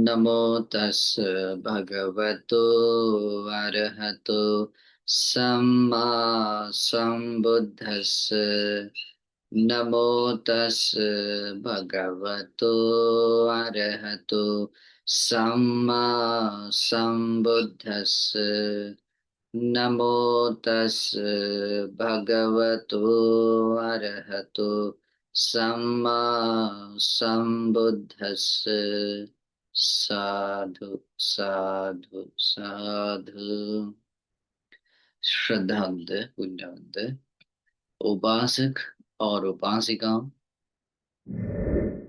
नमो तस् भगवतो अरहतो सम्मा सम्बुद्धस्स। नमो तस् भगवतो अरहतो सम्मा सम्बुद्धस्स। नमो तस् भगवतो अरहतो सम्मा सम्बुद्धस्स। साधु साधु साधु। श्रद्धावंत पुण्यवंत उपासक और उपासिकाओं,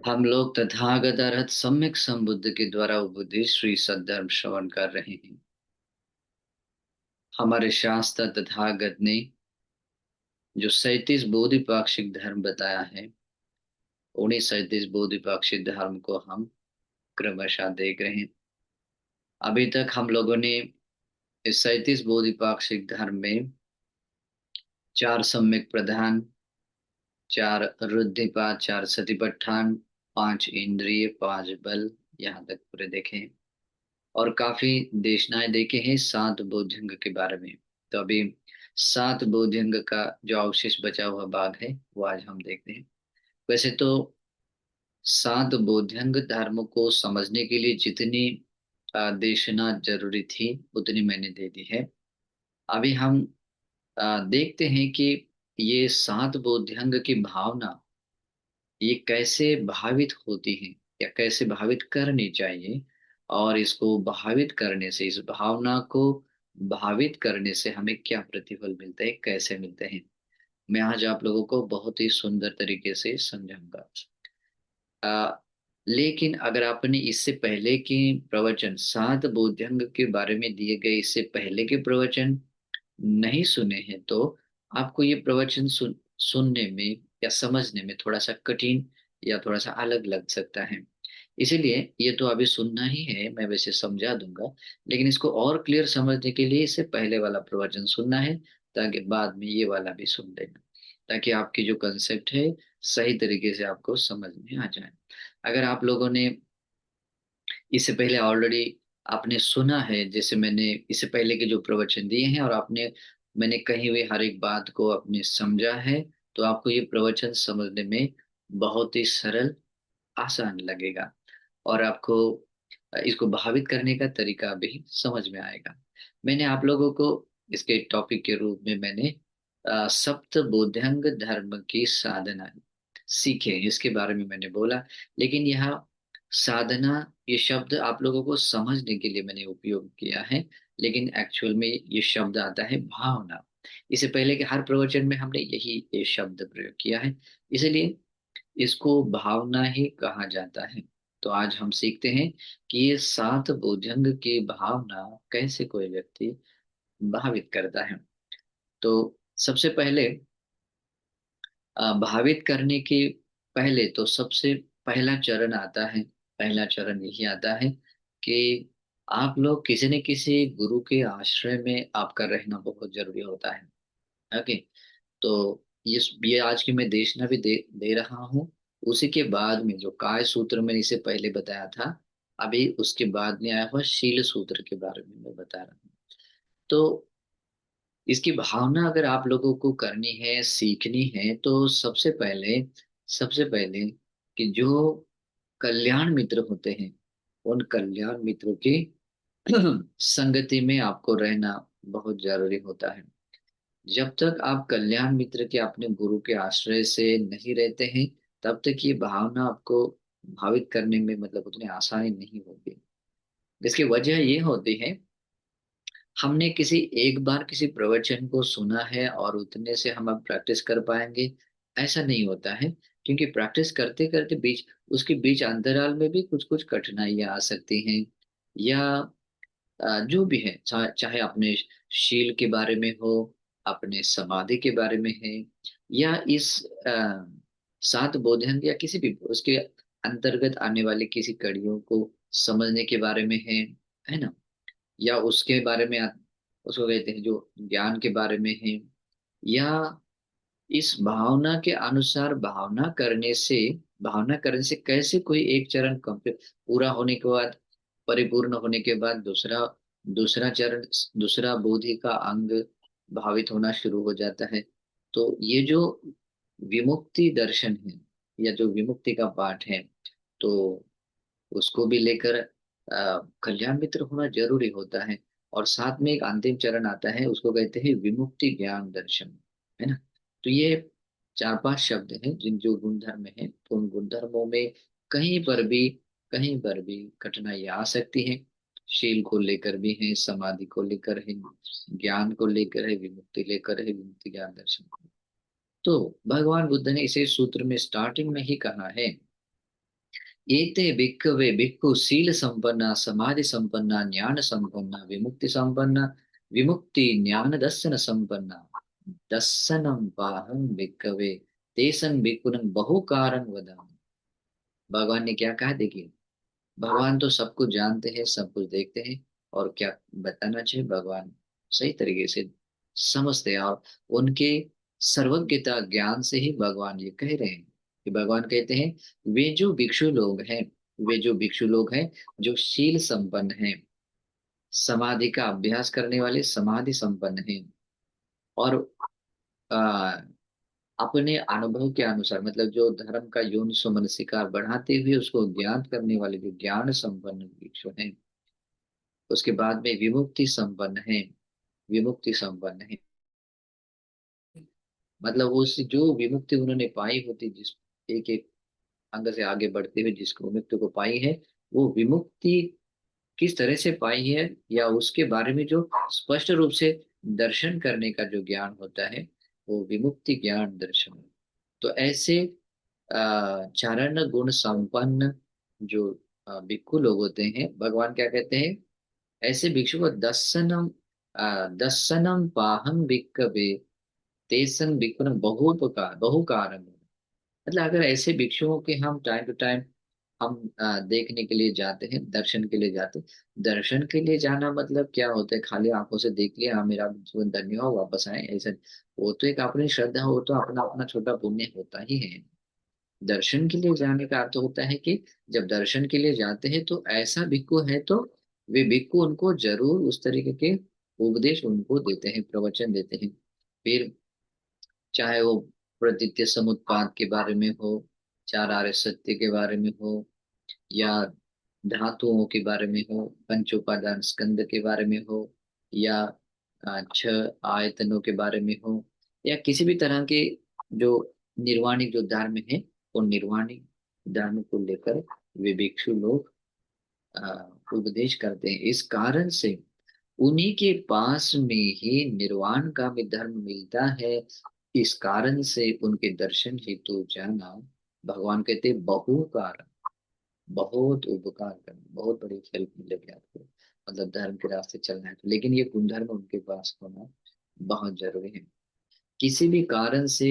हम लोग तथागत अरहत सम्यक संबुद्ध के द्वारा उपदेश श्री सद्धर्म श्रवण कर रहे हैं। हमारे शास्त्र तथागत ने जो 37 बोधिपाक्षिक धर्म बताया है, उन्हीं 37 बोधिपाक्षिक धर्म को हम क्रमशः देख रहे हैं। अभी तक हम लोगों ने इस 37 बोधिपाक्षिक धर्म में 4 सम्यक प्रधान, 4 रुद्धिपात, 4 सतिपट्ठान, 5 इंद्रिय, 5 बल, यहाँ तक पूरे देखे और काफी देशनाएं देखे हैं 7 बोध्यंग के बारे में। तो अभी 7 बोध्यंग का जो अवशेष बचा हुआ भाग है वो आज हम देखते हैं। वैसे तो 7 बोध्यंग धर्म को समझने के लिए जितनी देशना जरूरी थी उतनी मैंने दे दी है। अभी हम देखते हैं कि ये 7 बोध्यंग की भावना ये कैसे भावित होती है या कैसे भावित करनी चाहिए, और इसको भावित करने से, इस भावना को भावित करने से हमें क्या प्रतिफल मिलता है, कैसे मिलते हैं, मैं आज आप लोगों को बहुत ही सुंदर तरीके से समझाऊंगा। आ, लेकिन अगर आपने इससे पहले के प्रवचन 7 बोध्यंग के बारे में दिए गए इससे पहले के प्रवचन नहीं सुने हैं तो आपको ये प्रवचन सुनने में या समझने में थोड़ा सा कठिन या थोड़ा सा अलग लग सकता है। इसीलिए ये तो अभी सुनना ही है, मैं वैसे समझा दूंगा, लेकिन इसको और क्लियर समझने के लिए इससे पहले वाला प्रवचन सुनना है, ताकि बाद में ये वाला भी सुन लेना, ताकि आपकी जो कंसेप्ट है सही तरीके से आपको समझ में आ जाए। अगर आप लोगों ने इससे पहले ऑलरेडी आपने सुना है, जैसे मैंने इससे पहले के जो प्रवचन दिए हैं और आपने मैंने कही हुई हर एक बात को आपने समझा है, तो आपको ये प्रवचन समझने में बहुत ही सरल, आसान लगेगा और आपको इसको भावित करने का तरीका भी समझ में आएगा। मैंने आप लोगों को इसके टॉपिक के रूप में मैंने सप्त बोध्यंग धर्म की साधना सीखे इसके बारे में मैंने बोला। लेकिन यह साधना ये शब्द आप लोगों को समझने के लिए मैंने उपयोग किया है, लेकिन एक्चुअल में ये शब्द आता है भावना। इससे पहले के हर प्रवचन में हमने यही ये शब्द प्रयोग किया है, इसलिए इसको भावना ही कहा जाता है। तो आज हम सीखते हैं कि ये 7 बोध्यंग की भावना कैसे कोई व्यक्ति भावित करता है। तो सबसे पहले भावित करने के पहले तो सबसे पहला चरण आता है, पहला चरण यही आता है कि आप लोग किसी न किसी गुरु के आश्रय में आपका रहना बहुत जरूरी होता है। ओके, तो ये आज की मैं देशना भी दे रहा हूँ। उसी के बाद में जो काय सूत्र मैंने इसे पहले बताया था, अभी उसके बाद में आया हुआ शील सूत्र के बारे में मैं बता रहा हूँ। तो इसकी भावना अगर आप लोगों को करनी है, सीखनी है, तो सबसे पहले कि जो कल्याण मित्र होते हैं उन कल्याण मित्रों की संगति में आपको रहना बहुत जरूरी होता है। जब तक आप कल्याण मित्र के अपने गुरु के आश्रय से नहीं रहते हैं, तब तक ये भावना आपको भावित करने में मतलब उतनी आसानी नहीं होगी। इसकी वजह ये होती है, हमने किसी एक बार किसी प्रवचन को सुना है और उतने से हम अब प्रैक्टिस कर पाएंगे, ऐसा नहीं होता है। क्योंकि प्रैक्टिस करते करते उसके बीच अंतराल में भी कुछ कुछ कठिनाइयां आ सकती हैं, या जो भी है, चाहे अपने शील के बारे में हो, अपने समाधि के बारे में है, या इस 7 बोधन या किसी भी उसके अंतर्गत आने वाले किसी कड़ियों को समझने के बारे में है ना, या उसके बारे में उसको कहते हैं जो ज्ञान के बारे में है, या इस भावना के अनुसार भावना करने से कैसे कोई एक चरण कंप्लीट पूरा होने के बाद परिपूर्ण होने के बाद दूसरा दूसरा चरण, दूसरा बोधि का अंग भावित होना शुरू हो जाता है। तो ये जो विमुक्ति दर्शन है या जो विमुक्ति का पाठ है, तो उसको भी लेकर कल्याण मित्र होना जरूरी होता है। और साथ में एक अंतिम चरण आता है, उसको कहते हैं विमुक्ति ज्ञान दर्शन, है ना। तो ये 4-5 शब्द हैं जिन जो गुणधर्म है, तो उन गुणधर्मों में कहीं पर भी कठिनाई आ सकती है। शील को लेकर भी है, समाधि को लेकर है, ज्ञान को लेकर है, विमुक्ति लेकर है, विमुक्ति ज्ञान दर्शन। तो भगवान बुद्ध ने इसे सूत्र में स्टार्टिंग में ही कहा है, एते भिक्खवे भिक्खु शील संपन्ना समाधि संपन्ना ज्ञान संपन्ना विमुक्ति संपन्ना विमुक्ति ज्ञान दर्शन संपन्ना दर्शनम पाहम भिक्खवे तेसं भिक्खुनं बहुकारं वदामि। भगवान ने क्या कहा, देखिए, भगवान तो सब कुछ जानते हैं, सब कुछ देखते हैं, और क्या बताना चाहिए, भगवान सही तरीके से समझते हैं। और उनके सर्वज्ञता ज्ञान से ही भगवान ये कह रहे हैं कि भगवान कहते हैं, वे जो भिक्षु लोग हैं, वे जो भिक्षु लोग हैं जो शील संपन्न हैं, समाधि का अभ्यास करने वाले समाधि संपन्न हैं, और आ, अपने अनुभव के अनुसार, मतलब जो धर्म का योनिसो मनसिकार बढ़ाते हुए उसको ज्ञान करने वाले जो ज्ञान संपन्न भिक्षु हैं, उसके बाद में विमुक्ति संपन्न है, विमुक्ति संपन्न है, मतलब उस जो विमुक्ति उन्होंने पाई होती, जिस एक एक अंग से आगे बढ़ते हुए जिसको विमुक्ति को पाई है, वो विमुक्ति किस तरह से पाई है, या उसके बारे में जो स्पष्ट रूप से दर्शन करने का जो ज्ञान होता है, वो विमुक्ति ज्ञान दर्शन है। तो ऐसे चारण गुण संपन्न जो भिक्षु लोग होते हैं, भगवान क्या कहते हैं, ऐसे भिक्षु को दस्सनम पाहम भिक्खवे तेसन भिक्खुन बहुकारम। मतलब अगर ऐसे भिक्षुओं के हम टाइम टू टाइम हम देखने के लिए जाते हैं, दर्शन के लिए जाते हैं। दर्शन के लिए जाना मतलब क्या होता है, खाली आंखों से देख लिया, हाँ मेरा जीवन धन्य हो वापस आए, ऐसा। वो तो एक अपनी श्रद्धा, वो तो अपना अपना छोटा पुण्य होता ही है। दर्शन के लिए जाने का अर्थ होता है कि जब दर्शन के लिए जाते हैं तो ऐसा भिक्खु है, तो वे भिक्खु उनको जरूर उस तरीके के उपदेश उनको देते हैं, प्रवचन देते हैं। फिर चाहे वो प्रतीत्य समुत्पाद के बारे में हो, चार आर्य सत्य के बारे में हो, या धातुओं के बारे में हो, पंचोपादान स्कंद के बारे में हो, या छह आयतनों के बारे में हो, या किसी भी तरह के जो निर्वाणिक जो धर्म है, उन निर्वाणिक धर्म को लेकर वे भिक्षु लोग अ, उपदेश करते हैं। इस कारण से उन्हीं के पास में ही निर्वाण का भी धर्म मिलता है। इस कारण से उनके दर्शन हेतु जाना, भगवान कहते हैं, बहुकार, बहुत उपकार करना, बहुत बड़ी हेल्प मिलेगी आपको, मतलब धर्म के रास्ते चलना है तो। लेकिन ये गुणधर्म उनके पास होना बहुत जरूरी है। किसी भी कारण से,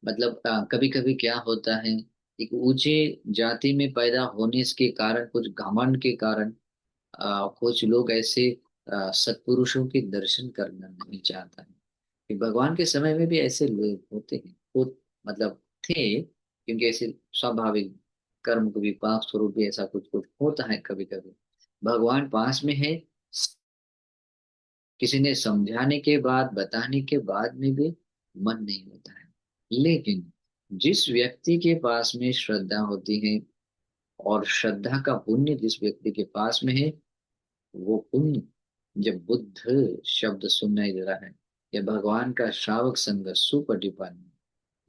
मतलब कभी कभी क्या होता है, एक ऊंचे जाति में पैदा होने के कारण, कुछ घमंड के कारण कुछ लोग ऐसे सत्पुरुषों के दर्शन करना नहीं चाहता है। कि भगवान के समय में भी ऐसे लोग होते हैं, वो मतलब थे, क्योंकि ऐसे स्वाभाविक कर्म को विपाक स्वरूप भी ऐसा कुछ कुछ होता है कभी कभी। भगवान पास में है, किसी ने समझाने के बाद, बताने के बाद में भी मन नहीं होता है। लेकिन जिस व्यक्ति के पास में श्रद्धा होती है, और श्रद्धा का पुण्य जिस व्यक्ति के पास में है, वो पुण्य, जब बुद्ध शब्द सुनाई दे रहा है, या भगवान का श्रावक संग सुपटिपन्न,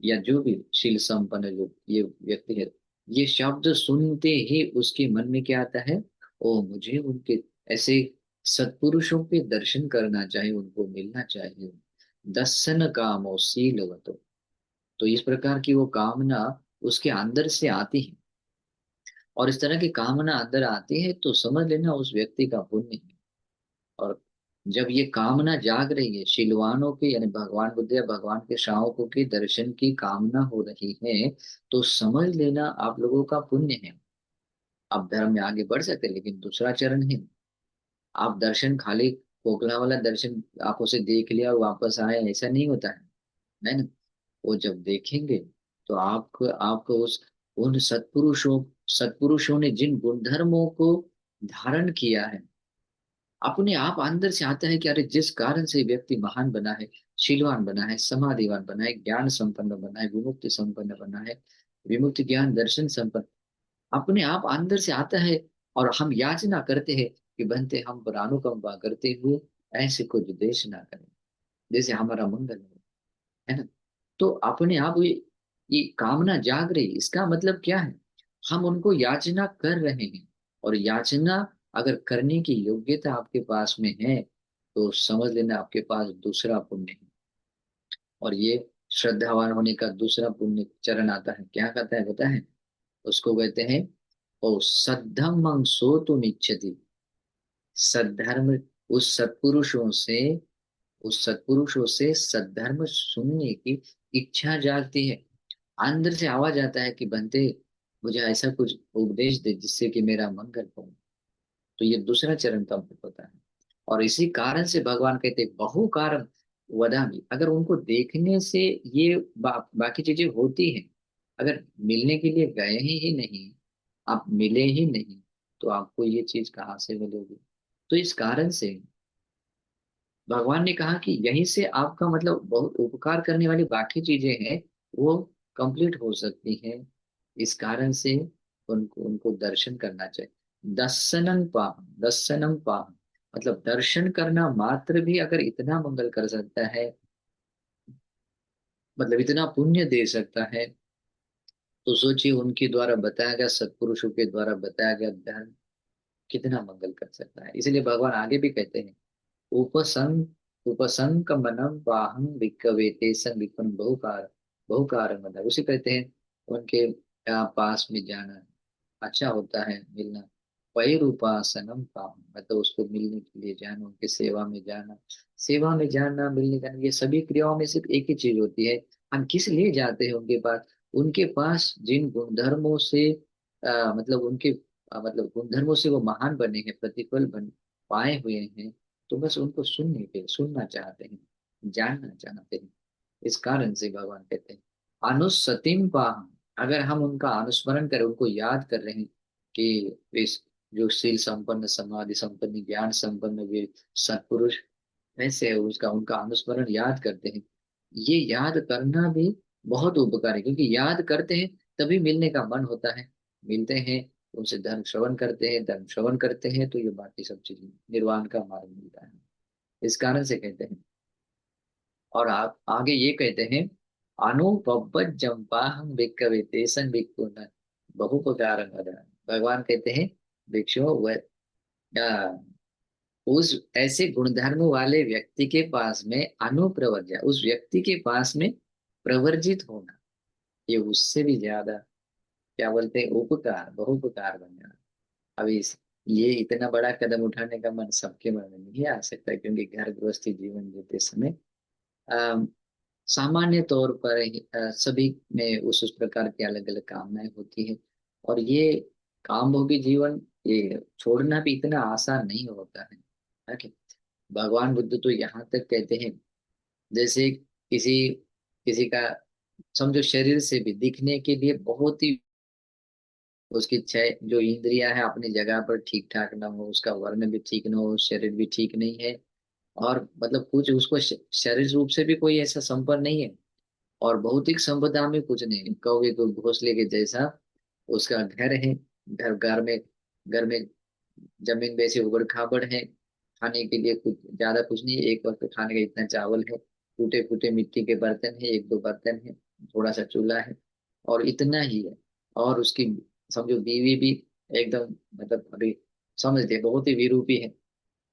या जो भी शील संपन्न जो ये व्यक्ति है, ये शब्द सुनते ही उसके मन में क्या आता है, ओ मुझे उनके ऐसे सत्पुरुषों के दर्शन करना चाहिए, उनको मिलना चाहिए। दर्शन कामो शीलवतो। तो इस प्रकार की वो कामना उसके अंदर से आती है, और इस तरह की कामना अंदर आती है तो समझ लेना उस व्यक्ति का पुण्य है। और जब ये कामना जाग रही है, शीलवानों की यानी भगवान बुद्ध या भगवान के श्रावकों की दर्शन की कामना हो रही है, तो समझ लेना आप लोगों का पुण्य है। आप धर्म में आगे बढ़ सकते हैं, लेकिन दूसरा चरण है, आप दर्शन खाली खोखला वाला दर्शन आंखों से देख लिया और वापस आए, ऐसा नहीं होता है ना। वो जब देखेंगे तो आपको आपको उस उन सत्पुरुषों सत्पुरुषों ने जिन गुणधर्मों को धारण किया है। अपने आप अंदर से आता है कि अरे जिस कारण से व्यक्ति महान बना है, शीलवान बना है, समाधिवान बना है, ज्ञान संपन्न बना है, विमुक्ति संपन्न बना है, विमुक्ति ज्ञान दर्शन संपन्न, अपने आप अंदर से आता है। और हम याचना करते हैं कि बनते हम पर अनुकंपा करते हुए ऐसे कुछ देश ना करें, जैसे हमारा मंगल हो, है ना। तो अपने आप ये कामना जाग रही, इसका मतलब क्या है? हम उनको याचना कर रहे हैं। और याचना अगर करने की योग्यता आपके पास में है, तो समझ लेना आपके पास दूसरा पुण्य है। और ये श्रद्धावान होने का दूसरा पुण्य चरण आता है, क्या कहता है पता है? उसको कहते हैं ओ सद्धम्मं सोतुम इच्छति। सद्धर्म, उस सत्पुरुषों से उस सत्पुरुषों से सद्धर्म सुनने की इच्छा जागती है। अंदर से आवाज आता है कि बनते मुझे ऐसा कुछ उपदेश दे जिससे कि मेरा मंगल हो। तो ये दूसरा चरण कंप्लीट होता है। और इसी कारण से भगवान कहते हैं बहुकारम वदामि। अगर उनको देखने से ये बाकी चीजें होती हैं, अगर मिलने के लिए गए ही नहीं, आप मिले ही नहीं, तो आपको ये चीज कहाँ से मिलेगी? तो इस कारण से भगवान ने कहा कि यहीं से आपका मतलब बहुत उपकार करने वाली बाकी चीजें हैं, वो कंप्लीट हो सकती हैं। इस कारण से उनको उनको दर्शन करना चाहिए। दर्शनम पाहम मतलब दर्शन करना मात्र भी अगर इतना मंगल कर सकता है, मतलब इतना पुण्य दे सकता है, तो सोचिए उनके द्वारा बताया गया, सत्पुरुषों के द्वारा बताया गया धर्म कितना मंगल कर सकता है। इसलिए भगवान आगे भी कहते हैं उपसं उपसंकमनम वाहम विकवे तेसं विकम बहुकार बहुकार मतलब उसे कहते हैं उनके पास में जाना अच्छा होता है, मिलना। पैरूपासनम पाहम मतलब उसको मिलने के लिए जाना, उनके सेवा में जाना। सेवा में जाना, मिलने जाना, ये सभी क्रियाओं में सिर्फ एक ही चीज होती है, हम किस लिए जाते हैं उनके पास? उनके पास जिन गुणधर्मों से मतलब उनके मतलब गुणधर्मों से वो महान बने हैं, प्रतिफल बन पाए हुए हैं, तो बस उनको सुनना चाहते हैं, जानना चाहते हैं। इस कारण से भगवान कहते हैं अनुसतिम पाहम। अगर हम उनका अनुस्मरण करें, उनको याद कर रहे हैं कि इस जो शील संपन्न, समाधि संपन्न, ज्ञान संपन्न वे सत्पुरुष ऐसे है, उसका उनका अनुस्मरण याद करते हैं। ये याद करना भी बहुत उपकारी है, क्योंकि याद करते हैं तभी मिलने का मन होता है। मिलते हैं, उनसे धर्म श्रवण करते हैं, धर्म श्रवण करते हैं तो ये बाकी सब चीजें निर्वाण का मार्ग मिलता है। इस कारण से कहते हैं। और आप आगे ये कहते हैं अनुपब्बत जम्पाहं भिक्खवे तेषां भिक्खूनां बहुपकारं वदामि। भगवान कहते हैं भिक्षुओं उस ऐसे गुणधर्म वाले व्यक्ति के पास में अनुप्रवर्ज्य, उस व्यक्ति के पास में प्रवर्जित होना, ये उससे भी ज्यादा क्या बोलते हैं उपकार बहुपकार बन जाना। अभी ये इतना बड़ा कदम उठाने का मन सबके मन में नहीं आ सकता, क्योंकि घर गृहस्थी जीवन जीते समय अ, सामान्य तौर पर सभी में उस प्रकार की अलग अलग कामनाएं होती है। और ये काम भोगी जीवन ये छोड़ना भी इतना आसान नहीं होता है कि भगवान बुद्ध तो यहाँ तक कहते हैं जैसे किसी किसी का समझो शरीर से भी दिखने के लिए बहुत ही उसकी छह जो इंद्रियां है अपनी जगह पर ठीक ठाक ना हो, उसका वर्ण भी ठीक ना हो, शरीर भी ठीक नहीं है, और मतलब कुछ उसको शारीरिक रूप से भी कोई ऐसा संपर्क नहीं है, और भौतिक संपदा में कुछ नहीं है, कौवे को घोंसले के जैसा उसका घर है। घर में जमीन वैसे उबड़ खाबड़ है, खाने के लिए कुछ ज्यादा कुछ नहीं है, एक वक्त खाने का इतना चावल है, टूटे फूटे मिट्टी के बर्तन है, एक दो बर्तन है, थोड़ा सा चूल्हा है, और इतना ही है। और उसकी समझो बीवी भी एकदम मतलब अभी समझते बहुत ही विरूपी है।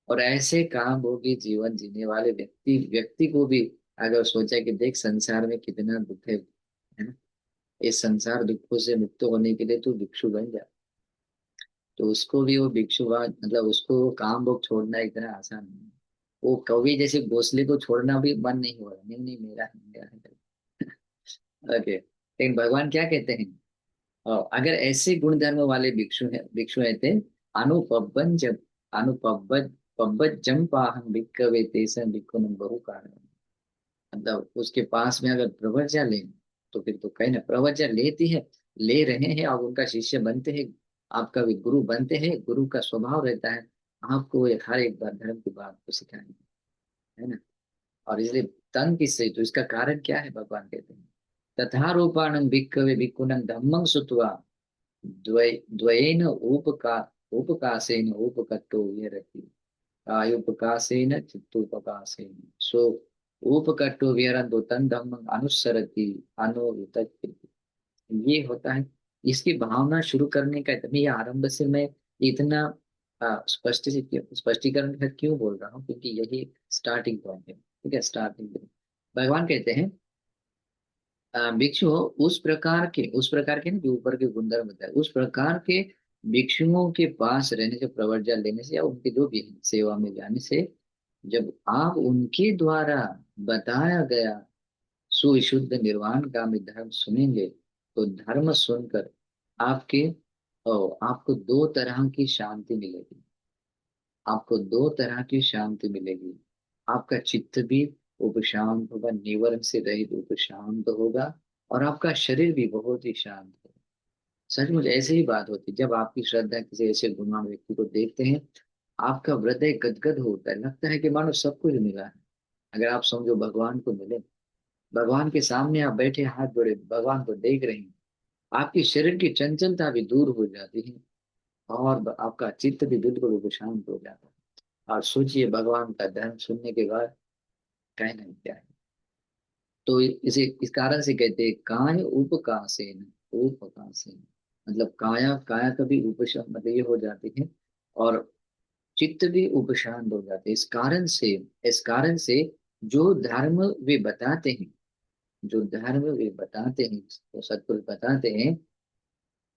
और ऐसे काम भोगी जीवन जीने वाले व्यक्ति व्यक्ति को भी अगर सोचा कि देख संसार में कितना दुख है ना, इस संसार दुखों से मुक्त होने के लिए तू भिक्षु बन जा, तो उसको भी वो भिक्षुवाद मतलब उसको वो काम भोग छोड़ना इतना आसान नहीं है। वो कवि जैसे घोंसले को छोड़ना भी मन नहीं हो रहा, नहीं नहीं मेरा है मेरा है। ओके, लेकिन भगवान क्या कहते हैं? अगर ऐसे गुण धर्म वाले भिक्षु हैं थे अनुपबन जब अनुपबत पब्बत जम पाहम भिक्खवे तेषां भिक्खुनम बहु कारण। मतलब उसके पास में अगर प्रवज्ञा ले, तो फिर तो कहीं ना प्रवज्ञा लेती है, ले रहे हैं, अब उनका शिष्य बनते हैं, आपका भी गुरु बनते हैं, गुरु का स्वभाव रहता है आपको हर एक बार धर्म की बात को सिखाएंगे, है ना। और इसलिए तंग किससे, तो इसका कारण क्या है, भगवान कहते हैं तथा रूपाणं भिक्खवे भिक्खुनं धम्मं श्रुत्वा द्वयेन उपकासेन उपकट्टो विहरति कायोपकासेन चित्तोपकासेन सो उपकट्टो विहरन्तो तं धम्मं अनुसरति अनुवितक्ति। ये होता है, इसकी भावना शुरू करने का तभी आरंभ से मैं इतना स्पष्टीकरण का क्यों बोल रहा हूँ, क्योंकि यही स्टार्टिंग पॉइंट है, ठीक है, स्टार्टिंग पॉइंट। भगवान कहते हैं भिक्षु उस प्रकार के ना, जो ऊपर के गुणधर्म बताए उस प्रकार के भिक्षुओं के पास रहने से, प्रवर्जा लेने से, या उनके जो भी सेवा में जाने से, जब आप उनके द्वारा बताया गया सुविशुद्ध निर्वाण गामी धर्म सुनेंगे, तो धर्म सुनकर आपके आपको दो तरह की शांति मिलेगी। आपको दो तरह की शांति मिलेगी। आपका चित्त भी उपशांत होगा, निवरण से रहित उपशांत होगा, और आपका शरीर भी बहुत ही शांत होगा। सचमुच ऐसे ही बात होती है, जब आपकी श्रद्धा किसी ऐसे गुणवान व्यक्ति को देखते हैं, आपका हृदय गदगद होता है, लगता है कि मानो सब कुछ मिला है। अगर आप समझो भगवान को मिले, भगवान के सामने आप बैठे हाथ जोड़े भगवान को देख रहे हैं, आपकी शरीर की चंचलता भी दूर हो जाती है, और आपका चित्त भी बिल्कुल शांत हो जाता है। और सोचिए भगवान का धर्म सुनने के बाद कहना ही क्या है। तो इसे इस कारण से कहते हैं काय उपकासेन, उपकासेन मतलब काया, काया का भी उपशांत मतलब ये हो जाती है, और चित्त भी उपशांत हो जाते हैं। इस कारण से जो धर्म वे बताते हैं, जो धर्म वे बताते हैं, तो सतपुरुष बताते हैं,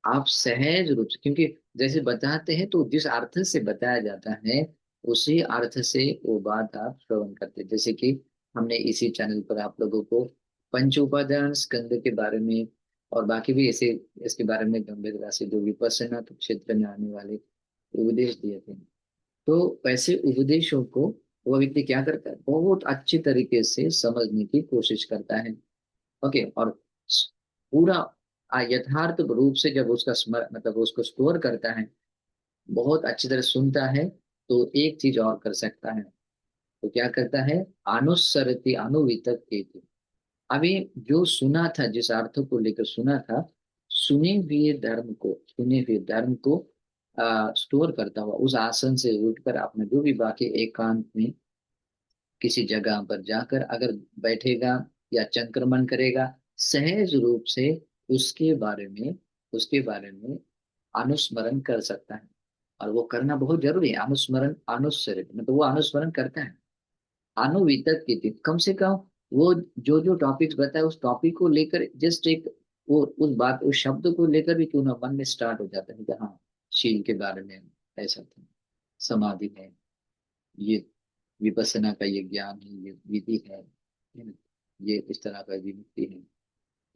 आप सहज रूप से, क्योंकि जैसे बताते हैं तो जिस अर्थ से बताया जाता है उसी अर्थ से वो बात आप श्रवण करते हैं। जैसे कि हमने इसी चैनल पर आप लोगों को पंच उपादान स्कंद के बारे में और बाकी भी ऐसे इसके बारे में गंभीरता से जो विपස්සना के क्षेत्र में आने वाले उपदेश दिए थे, तो वैसे उपदेशों को वो व्यक्ति क्या करता है, बहुत अच्छी तरीके से समझने की कोशिश करता है। ओके, और पूरा यथार्थ रूप से जब उसका स्मर मतलब उसको स्टोर करता है, बहुत अच्छी तरह सुनता है, तो एक चीज और कर सकता है। तो क्या करता है, अनुसरति अनुवितक केतु। अभी जो सुना था, जिस अर्थ को लेकर सुना था, सुने हुए धर्म को स्टोर करता हुआ उस आसन से उठकर आपने जो भी बाकी एकांत में किसी जगह पर जाकर अगर बैठेगा या चंक्रमण करेगा, सहज रूप से उसके बारे में उसके बारे में अनुस्मरण कर सकता है। और वो करना बहुत जरूरी है, अनुस्मरण अनुस्मरित मतलब वो अनुस्मरण करता है। अनुवितक की थी, कम से कम वो जो जो टॉपिक्स बताए उस टॉपिक को लेकर जस्ट एक वो उस बात उस शब्द को लेकर भी क्यों ना मन में स्टार्ट हो जाता है कि हाँ, शील के बारे में ऐसा था, समाधि है, ये विपස්සना का ये ज्ञान है, ये विधि है ना? ये इस तरह का विमुक्ति है,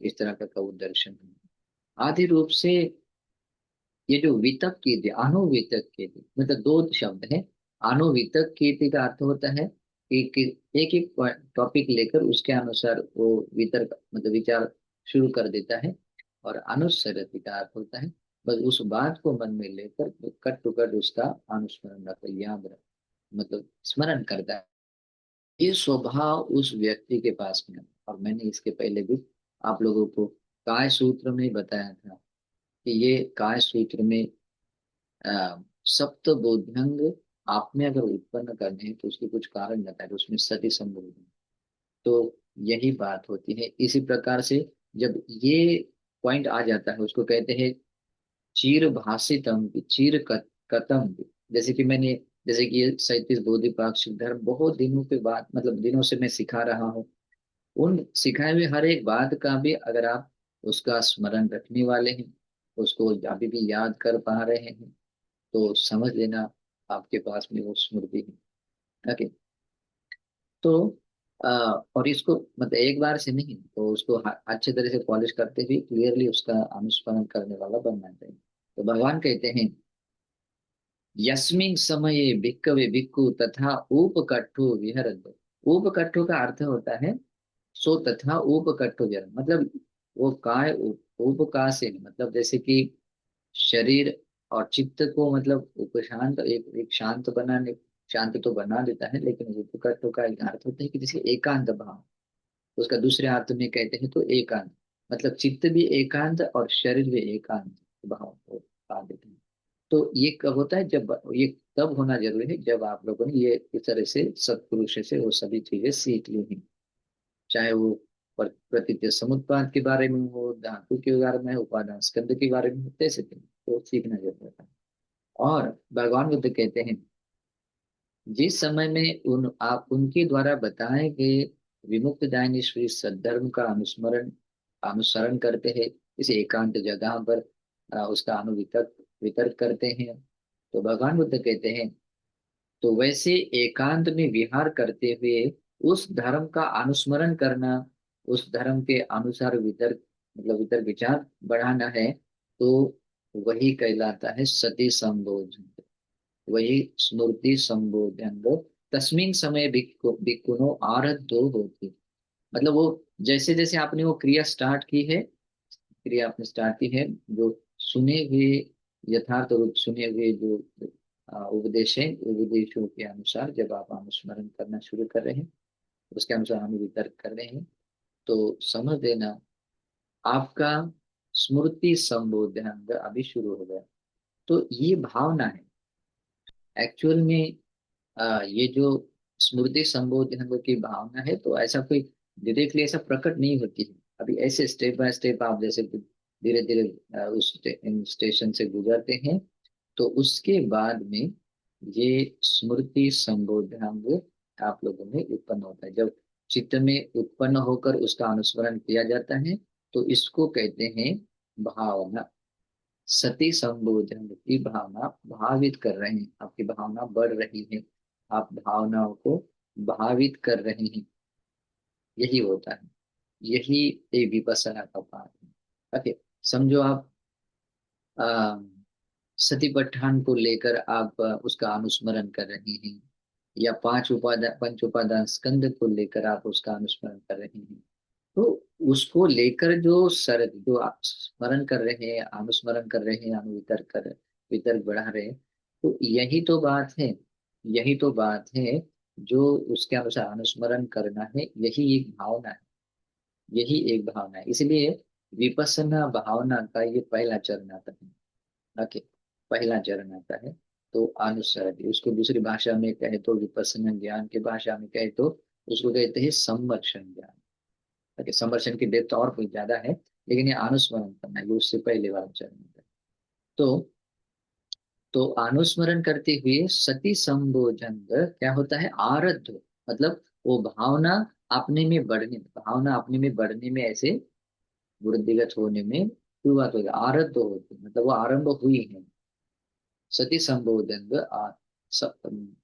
इस तरह का वो दर्शन है। आदि रूप से ये जो वितक की थी, अनुवितक की थी, मतलब दो शब्द है। अनुवितक की थी का अर्थ होता है कि एक एक टॉपिक लेकर उसके अनुसार वो वितर्क मतलब विचार शुरू कर देता है। और अनुसरति का अर्थ होता है बस उस बात को मन में लेकर कट टू कट उसका अनुस्मरण मतलब याद रख मतलब स्मरण करता है। ये स्वभाव उस व्यक्ति के पास में है। और मैंने इसके पहले भी आप लोगों को काय सूत्र में बताया था कि ये काय सूत्र में सप्त बोध्यंग आप में अगर उत्पन्न करने हैं तो उसके कुछ कारण बताए, तो उसमें सती संबोधन, तो यही बात होती है। इसी प्रकार से जब ये पॉइंट आ जाता है उसको कहते हैं चीर भाषितम चीर कतम। जैसे कि मैंने जैसे कि ये 37 बोधिपाक्षिक धर्म बहुत दिनों के बाद मतलब दिनों से मैं सिखा रहा हूँ, उन सिखाए हुए हर एक बात का भी अगर आप उसका स्मरण रखने वाले हैं, उसको अभी भी याद कर पा रहे हैं, तो समझ लेना आपके पास में वो स्मृति है। ओके, तो और इसको मतलब एक बार से नहीं, तो उसको अच्छे तरह से पॉलिश करते हुए क्लियरली उसका अनुस्मरण करने वाला बनना चाहिए। तो भगवान कहते हैं यस्मिन समये भिक्खवे भिक्खु तथा उपकट्ठो विहरन्तु। उपकट्ठो का अर्थ होता है सो तथा उपकट्ठो विहर मतलब वो काय उपका से मतलब जैसे कि शरीर और चित्त को मतलब उपशांत, एक शांत बनाने, शांत तो बना देता है, लेकिन उपकट्ठ का एक अर्थ होता है कि जैसे एकांत भाव, उसका दूसरे अर्थ में कहते हैं तो एकांत, मतलब चित्त भी एकांत और शरीर भी एकांत भाव को पा देते हैं। तो ये कब होता है, जब ये तब होना जरूरी है जब आप लोगों ने ये इस तरह से सत्पुरुष से वो सभी चीजें सीख ली हैं, चाहे वो प्रतीत समुत्पाद के बारे में हो, धातु के बारे में, उपादान स्कंद के बारे में हो, कैसे तो सीखना जरूरी है। और भगवान बुद्ध कहते हैं, जिस समय में आप उनके द्वारा बताए गए विमुक्त दायनेश्वरी सद्धर्म का अनुस्मरण अनुसरण करते हैं, इसे एकांत जगह पर उसका अनुवितर्क वितर्क करते हैं, तो भगवान बुद्ध कहते हैं, तो वैसे एकांत में विहार करते हुए उस धर्म का अनुस्मरण करना, उस धर्म के अनुसार वितर्क मतलब वितर्क विचार बढ़ाना है, तो वही कहलाता है सती संबोधन, वही स्मृति संबोधन। तस्मिन समय भिक्खुनो आरब्धो होती, मतलब वो जैसे जैसे आपने वो क्रिया स्टार्ट की है, क्रिया आपने स्टार्ट की है, जो सुने हुए यथार्थ रूप सुने हुए जो उपदेश है, उपदेशों के अनुसार जब आप अनुस्मरण करना शुरू कर रहे हैं, उसके अनुसार हम वितर्क कर रहे हैं, तो समझ लेना आपका स्मृति संबोधन अभी शुरू हो गया। तो ये भावना है एक्चुअल में, ये जो स्मृति संबोधन की भावना है, तो ऐसा कोई डायरेक्टली ऐसा प्रकट नहीं होती है, अभी ऐसे स्टेप बाय स्टेप आप जैसे धीरे धीरे उस स्टेशन से गुजरते हैं, तो उसके बाद में ये स्मृति संबोधन आप लोगों में उत्पन्न होता है। जब चित्त में उत्पन्न होकर उसका अनुस्मरण किया जाता है, तो इसको कहते हैं भावना। सती संबोधन की भावना भावित कर रहे हैं, आपकी भावना बढ़ रही है, आप भावनाओं को भावित कर रहे हैं, यही होता है, यही एक विपස්සना का पाठ है। ओके, समझो आप आ, सती पट्ठान को लेकर आप उसका अनुस्मरण कर रहे हैं, या पंच उपादान स्कंद को लेकर आप उसका अनुस्मरण कर रहे हैं, तो उसको लेकर जो आप स्मरण कर रहे हैं, अनुस्मरण कर रहे हैं, अनुवितर्क कर वितर्क बढ़ा रहे हैं, तो यही तो बात है, यही तो बात है, जो उसके अनुसार अनुस्मरण करना है, यही एक भावना है, यही एक भावना है। इसलिए विपස්සना भावना का ये पहला चरण आता है। ओके, पहला चरण आता है, तो अनुसरति, उसको दूसरी भाषा में कहे तो विपස්සना ज्ञान की भाषा में कहे तो उसको कहते हैं संवर्षण ज्ञान। ओके, संवर्षण की डेप्थ और कोई ज्यादा है, लेकिन ये अनुस्मरण करना है, ये उससे पहले वाला चरण होता है। तो अनुस्मरण करते हुए सती संबोधन क्या होता है, आरब्ध, मतलब वो भावना अपने में बढ़ने, भावना अपने में बढ़ने में ऐसे वृद्धिगत होने में शुरुआत होगी, आरब्ध होती है, मतलब वो आरंभ हुई है, सती संबोधन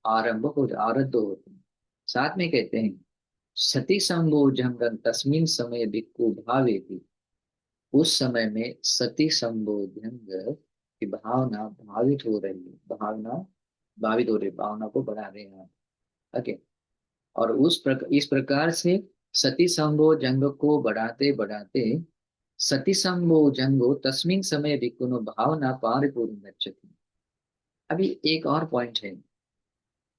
आरंभ हो, आरब्ध होती है। साथ में कहते हैं, सती संबोधन तस्मिन समय भिक्खु भावे भी, उस समय में सती संबोधन की भावना भावित हो रही है, भावना भावित हो रही है, भावना को बढ़ा रहे हैं आप। ओके, और इस प्रकार से सती संबोधन को बढ़ाते बढ़ाते सती संबोधन तस्मिन समय भिक्खुनो भावना पारिपूर्ण गच्छति। अभी एक और पॉइंट है,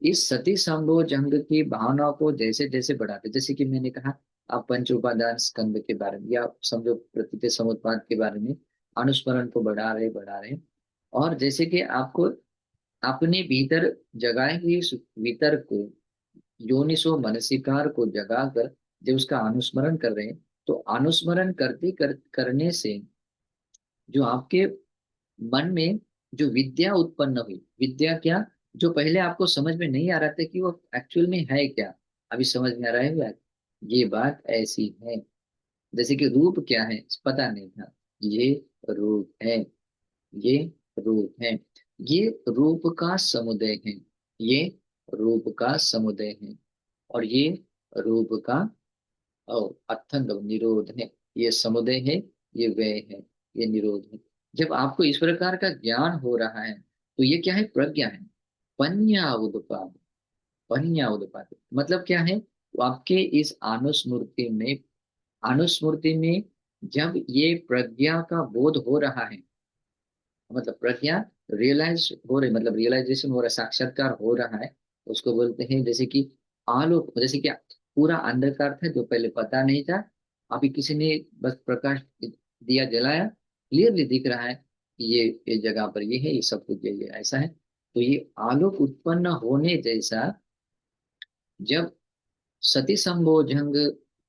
इस सती संभोग जंग की भावनाओं को जैसे जैसे बढ़ाते, जैसे कि मैंने कहा, आप पंच उपादान स्कंद के बारे में या समझो प्रतीत समुत्पाद के बारे में अनुस्मरण को बढ़ा रहे, और जैसे कि आपको अपने भीतर जगाए हुए इस वितर्क को, योनिसो मनसिकार को जगाकर जब उसका अनुस्मरण कर रहे हैं, तो अनुस्मरण करने से जो आपके मन में जो विद्या उत्पन्न हुई, विद्या क्या, जो पहले आपको समझ में नहीं आ रहा था कि वो एक्चुअल में है क्या, अभी समझ में आ रहा है क्या? ये बात ऐसी है, जैसे कि रूप क्या है पता नहीं था, ये रूप है, ये रूप है, ये रूप का समुदय है, ये रूप का समुदय है, और ये रूप का अथंग निरोध है, ये समुदय है, ये व्यय है, ये निरोध है। जब आपको इस प्रकार का ज्ञान हो रहा है, तो ये क्या है, प्रज्ञा है, पन्या उदपाद, पन्या उदपाद मतलब क्या है, तो आपके इस अनुस्मृति में जब ये प्रज्ञा का बोध हो रहा है, मतलब प्रज्ञा रियलाइज हो रही, मतलब रियलाइजेशन हो रहा है, साक्षात्कार हो रहा है, उसको बोलते हैं। जैसे कि आलोक, जैसे कि पूरा अंधकार था जो पहले पता नहीं था, अभी किसी ने बस प्रकाश दिया जलाया, क्लियरली दिख रहा है कि ये जगह पर ये है, ये सब कुछ ये ऐसा है। तो ये आलोक उत्पन्न होने जैसा, जब सती संबोधन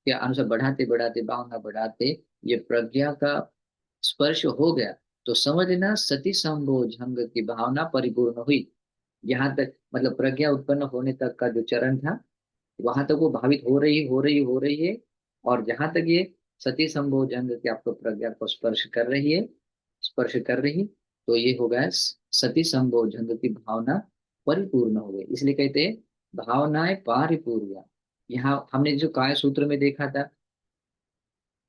के अनुसार बढ़ाते बढ़ाते भावना बढ़ाते ये प्रज्ञा का स्पर्श हो गया, तो समझ लेना सती संबोधन की भावना परिपूर्ण हुई। यहाँ तक मतलब प्रज्ञा उत्पन्न होने तक का जो चरण था, वहां तक वो भावित हो रही है। और जहां तक ये सती संबोधन की आपको प्रज्ञा को स्पर्श कर रही है, स्पर्श कर रही, तो ये हो गया सती संबोधन की भावना परिपूर्ण हो गई। इसलिए कहते हैं भावनाएं पारिपूर्या। यहाँ हमने जो काय सूत्र में देखा था,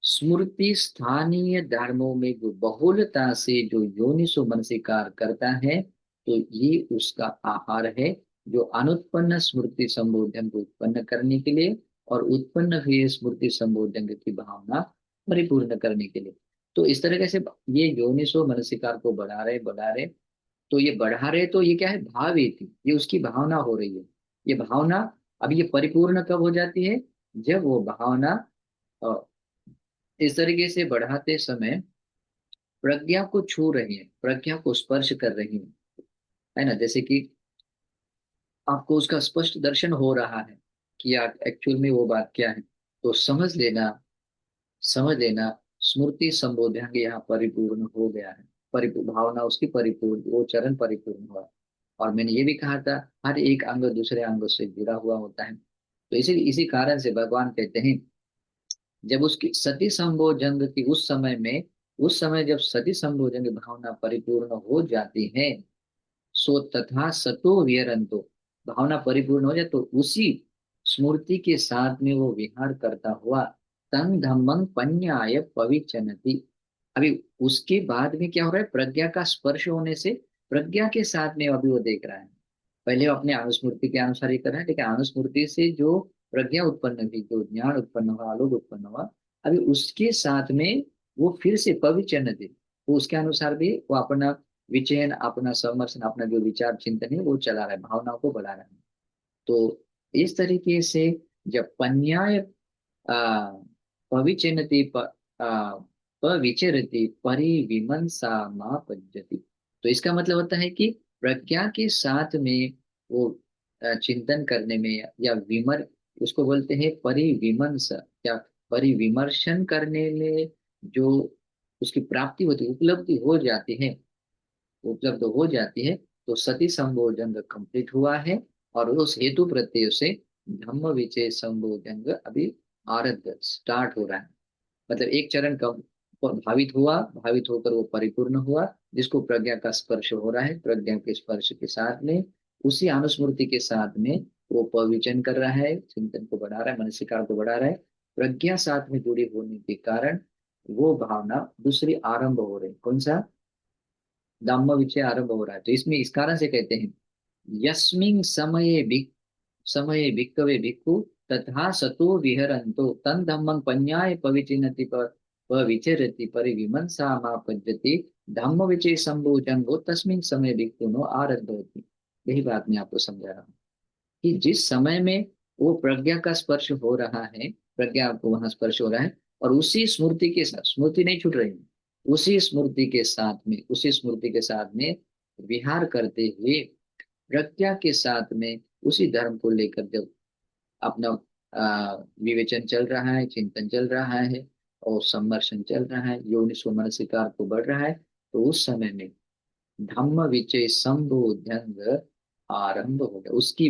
स्मृति स्थानीय धर्मों में जो बहुलता से जो योनिसो मनसिकार करता है, तो ये उसका आहार है, जो अनुत्पन्न स्मृति संबोधन को उत्पन्न करने के लिए और उत्पन्न हुए स्मृति संबोधन की भावना परिपूर्ण करने के लिए। तो इस तरीके से ये योनिसो मनसिकार को बढ़ा रहे, तो ये बढ़ा रहे, तो ये क्या है, भावेति, ये उसकी भावना हो रही है। ये भावना अब ये परिपूर्ण कब हो जाती है, जब वो भावना अ, इस तरीके से बढ़ाते समय प्रज्ञा को छू रही है, प्रज्ञा को स्पर्श कर रही है ना। जैसे कि आपको उसका स्पष्ट दर्शन हो रहा है कि यार एक्चुअल में वो बात क्या है, तो समझ लेना, समझ लेना स्मृति संबोधन यहाँ परिपूर्ण हो गया है। परिपूर्ण भावना उसकी परिपूर्ण, वो चरण परिपूर्ण हुआ। और मैंने ये भी कहा था हर एक अंग दूसरे अंग से जुड़ा हुआ होता है। तो इसी कारण से भगवान कहते हैं, जब उसकी सती संबोधन की उस समय में, उस समय जब सती संबोधन की भावना परिपूर्ण हो जाती है, सो तथा सतो विहरंतो, भावना परिपूर्ण हो जाए तो उसी स्मृति के साथ में वो विहार करता हुआ तंग धम्मंग पन्याय पविचनति। अभी उसके बाद में क्या हो रहा है, प्रज्ञा का स्पर्श होने से प्रज्ञा के साथ में अभी वो देख रहा है। पहले वो अपने अनुस्मृति के अनुसार ही कर रहा है, लेकिन अनुस्मृति से जो प्रज्ञा उत्पन्न हुई, जो ज्ञान उत्पन्न हुआ, आलोक उत्पन्न हुआ, अभी उसके साथ में वो फिर से पविचन दे, वो उसके अनुसार भी वो अपना विचयन, अपना समर्शन, अपना जो विचार चिंतन है वो चला रहा है, भावनाओं को बढ़ा रहा है। तो इस तरीके से जब पन्याय आ, पविचनति पविचरति परिविमंसा मापज्यति, तो इसका मतलब होता है कि प्रज्ञा के साथ में वो चिंतन करने में या विमर, उसको बोलते हैं परिविमर्श, या परिविमर्शन करने में जो उसकी प्राप्ति होती है, उपलब्धि हो जाती है, उपलब्ध हो जाती है, तो सती संबोधन कंप्लीट हुआ है। और उस हेतु प्रत्यय से धम्म विचय संबोधन अभी आरब्ध स्टार्ट हो रहा है। मतलब एक चरण कब भावित हुआ, भावित होकर वो परिपूर्ण हुआ, जिसको प्रज्ञा का स्पर्श हो रहा है, प्रज्ञा के स्पर्श के साथ में उसी अनुस्मृति के साथ में वो पविचन कर रहा है, चिंतन को बढ़ा रहा है, मनसिकार को बढ़ा रहा है। प्रज्ञा साथ में जुड़ी होने के कारण वो भावना दूसरी आरंभ हो रही, कौन सा, धम्म विचय आरंभ हो रहा है। तो इसमें इस कारण से कहते हैं यस्मिन् समये समये भिक्खवे भिक्खु तथा सतो विहरन्तो तन धम्मं पन्याय पविचिनति पविचरति परिविमंसामापद्यते धम्म विचय संभोजंगो तस्मिन् समय भिक्खुनो आरब्धवति। यही बात मैं आपको समझा रहा हूँ कि जिस समय में वो प्रज्ञा का स्पर्श हो रहा है, प्रज्ञा को वहां स्पर्श हो रहा है, और उसी स्मृति के साथ, स्मृति नहीं छूट रही है, उसी स्मृति के साथ में, उसी स्मृति के साथ में विहार करते हुए प्रज्ञा के साथ में उसी धर्म को लेकर जब अपना विवेचन चल रहा है, चिंतन चल रहा है और सम्मर्शन चल रहा है, योनिसो मनसिकार को बढ़ रहा है, तो उस समय में धम्म विचय संबोधन आरंभ हो गया। उसकी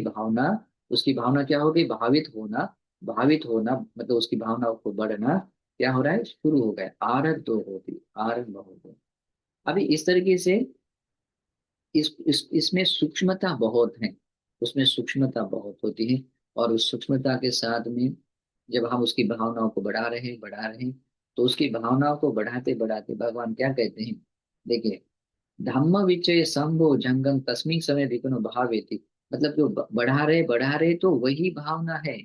भावना क्या हो गई, भावित होना, भावित होना मतलब उसकी भावनाओं को बढ़ना क्या हो रहा है, शुरू हो गया, आरब्ध होती, आरंभ हो गया। अभी इस तरीके से इसमें सूक्ष्मता बहुत है, उसमें सूक्ष्मता बहुत होती है। और उस सूक्ष्मता के साथ में जब हम उसकी भावनाओं को बढ़ा रहे हैं, तो उसकी भावनाओं को बढ़ाते बढ़ाते भगवान क्या कहते हैं, देखिए, धम्म विचय संभो जंगम तस्मिन समय विपिनो भावेति, मतलब जो बढ़ा रहे तो वही भावना है,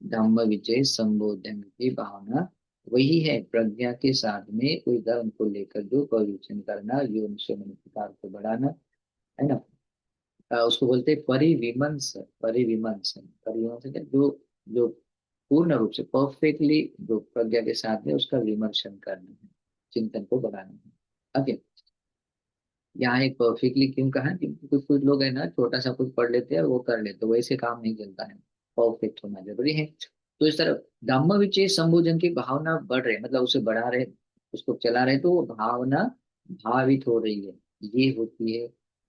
धम्म विचय संबोधन की भावना वही है प्रज्ञा के साथ में कोई धर्म को लेकर जो प्रवचन करना, जो उनसे मनोविकार को बढ़ाना, है ना। उसको बोलते हैं परिविमर्श। परिविमर्श परिविमर्श क्या, जो जो पूर्ण रूप से परफेक्टली जो प्रज्ञा के साथ में उसका विमर्शन करना है, चिंतन को बढ़ाना है। ओके। यहाँ एक परफेक्टली क्यों कहा, क्योंकि कुछ कुछ लोग है ना छोटा सा कुछ पढ़ लेते हैं और वो कर लेते हैं, वैसे काम नहीं चलता है। परफेक्ट होना जरूरी है। तो इस तरह धम्म विचय संबोधन की भावना बढ़ रही, मतलब उसे बढ़ा रहे, उसको चला रहे, तो वो भावना भावित हो रही है। ये होती है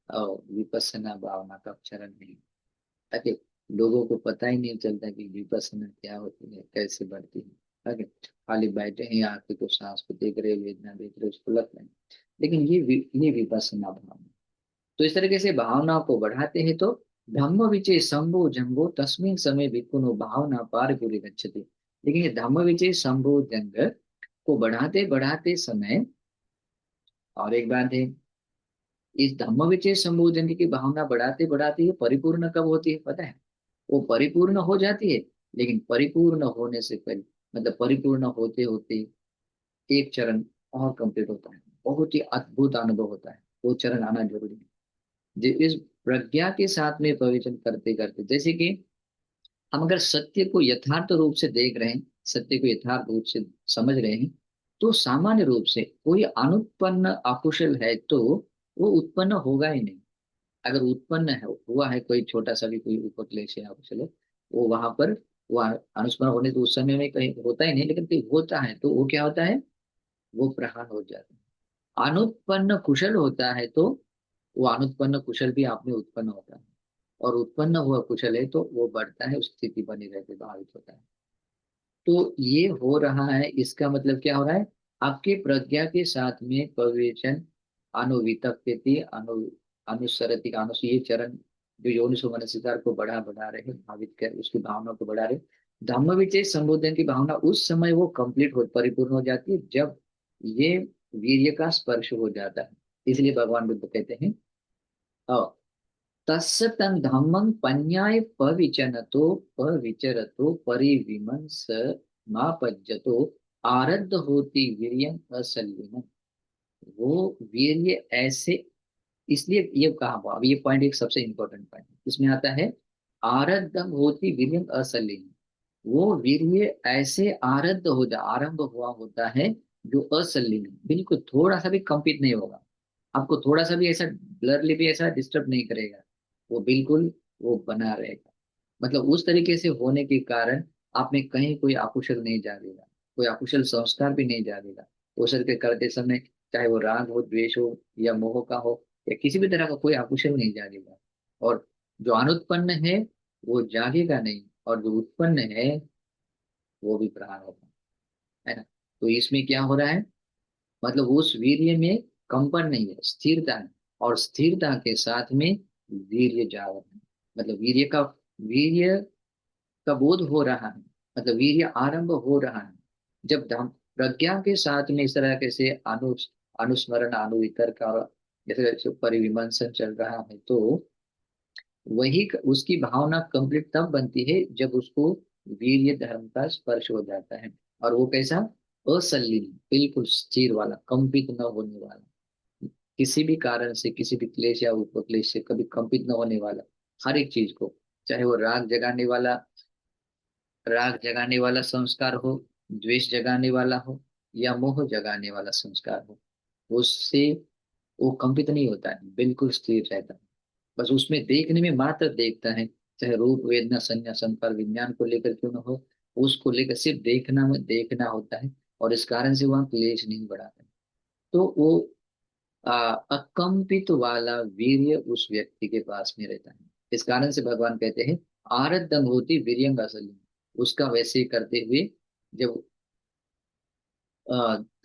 विपස්සना भावना का चरण है। ताकि लोगों को पता ही नहीं चलता कि विपස්සना क्या होती है, कैसे बढ़ती है। ताकि खाली बैठे हैं आंखें को, सांस को देख रहे, वेदना देख रहे, उसको लगता है। लेकिन ये विपස්සना भावना। तो इस तरीके से भावना को बढ़ाते हैं तो धम्म विचय शंभो जंगो तस्मिन समय विकुनो भावना पार पूरी गच्छति। लेकिन ये धम्म विचय शंभो जंग को बढ़ाते बढ़ाते समय, और एक बात है, इस धम्म विचय शंभो जंग की भावना बढ़ाते बढ़ाते ये परिपूर्ण कब होती है पता है? वो परिपूर्ण हो जाती है, लेकिन परिपूर्ण होने से पहले, मतलब परिपूर्ण होते होते एक चरण और कंप्लीट होता है, बहुत ही अद्भुत अनुभव होता है, वो चरण आना जरूरी है। इस प्रज्ञा के साथ में प्रवचन करते करते, जैसे कि हम अगर सत्य को यथार्थ रूप से देख रहे हैं, सत्य को यथार्थ रूप से समझ रहे हैं, तो सामान्य रूप से कोई अनुत्पन्न अकुशल है तो वो उत्पन्न होगा ही नहीं। अगर उत्पन्न है, हुआ है कोई छोटा सा भी कोई उपक्लेश या अकुशल है, वो वहां पर वो अनुस्मरण होने तो उस समय में कहीं होता ही नहीं, लेकिन कहीं होता है तो वो क्या होता है, वो प्रहार हो जाता है। अनुत्पन्न कुशल होता है तो वो अनुत्पन्न कुशल भी आप में उत्पन्न होता है, और उत्पन्न हुआ कुशल है तो वो बढ़ता है, उस स्थिति बनी रहती है, भावित होता है। तो ये हो रहा है, इसका मतलब क्या हो रहा है, आपके प्रज्ञा के साथ में प्रवेशन अनुवितप्यति अनुसरति का अनुस, ये चरण जो योनिसो मनसिकार को बढ़ा बढ़ा रहे, भावित कर उसकी भावना को बढ़ा रहे। धम्म विचय संबोधन की भावना उस समय वो कंप्लीट हो, परिपूर्ण हो जाती है जब ये वीर्य का स्पर्श हो जाता है। इसलिए भगवान बुद्ध कहते हैं तस्य तं धम्मं पन्याय पविचनतो पविचरतो परिविमंस मापज्जतो आरब्ध होती वीर्यं असल्लिनम्। वो वीर्य ऐसे, इसलिए ये कहा हुआ, अब ये पॉइंट एक सबसे इंपॉर्टेंट पॉइंट इसमें आता है, आरब्धम होती वीर्यं असल्लिनम्। वो वीर्य ऐसे आरब्ध हो जा, आरंभ हुआ होता है, जो असल्लीन है, बिल्कुल थोड़ा सा भी कंपित नहीं होगा, आपको थोड़ा सा भी ऐसा ब्लरली भी ऐसा डिस्टर्ब नहीं करेगा, वो बिल्कुल वो बना रहेगा। मतलब उस तरीके से होने के कारण आप में कहीं कोई अकुशल नहीं जागेगा, कोई अकुशल संस्कार भी नहीं जागेगा। वो सर के करते समय, चाहे वो राग हो, द्वेष हो, या मोह का हो, या किसी भी तरह का कोई अकुशल नहीं जागेगा। और जो अनुत्पन्न है वो जागेगा नहीं, और जो उत्पन्न है वो भी प्रहार होगा, है ना। तो इसमें क्या हो रहा है, मतलब उस वीर्य में कंपन नहीं है, स्थिरता है। और स्थिरता के साथ में वीर्य जागरण है, मतलब वीर्य का बोध हो रहा है, मतलब वीर्य आरंभ हो रहा है। जब हम प्रज्ञा के साथ में इस तरह के से अनुस्मरण अनुवितर्क और जैसे जैसे परिविमर्शन चल रहा है, तो वही उसकी भावना कंप्लीट तब बनती है जब उसको वीर्य धर्म का स्पर्श हो जाता है। और वो कैसा, असल्लीन, बिल्कुल स्थिर वाला, कंपित न होने वाला, किसी भी कारण से, किसी भी क्लेश या उपक्लेश से कभी कंपित न होने वाला, हर एक चीज को, चाहे वो राग जगाने वाला संस्कार हो, द्वेष जगाने वाला हो, या मोह जगाने वाला संस्कार हो, उससे वो कंपित नहीं होता है, बिल्कुल स्थिर रहता है। बस उसमें देखने में मात्र देखता है, चाहे रूप वेदना संज्ञा संस्कार विज्ञान को लेकर क्यों न हो, उसको लेकर सिर्फ देखना में देखना होता है, और इस कारण से वहां क्लेश नहीं बढ़ाता है। तो वो अकंपित वाला वीर्य उस व्यक्ति के पास में रहता है। इस कारण से भगवान कहते हैं आरद्धम होती वीर्यंग असली, उसका वैसे ही करते हुए जब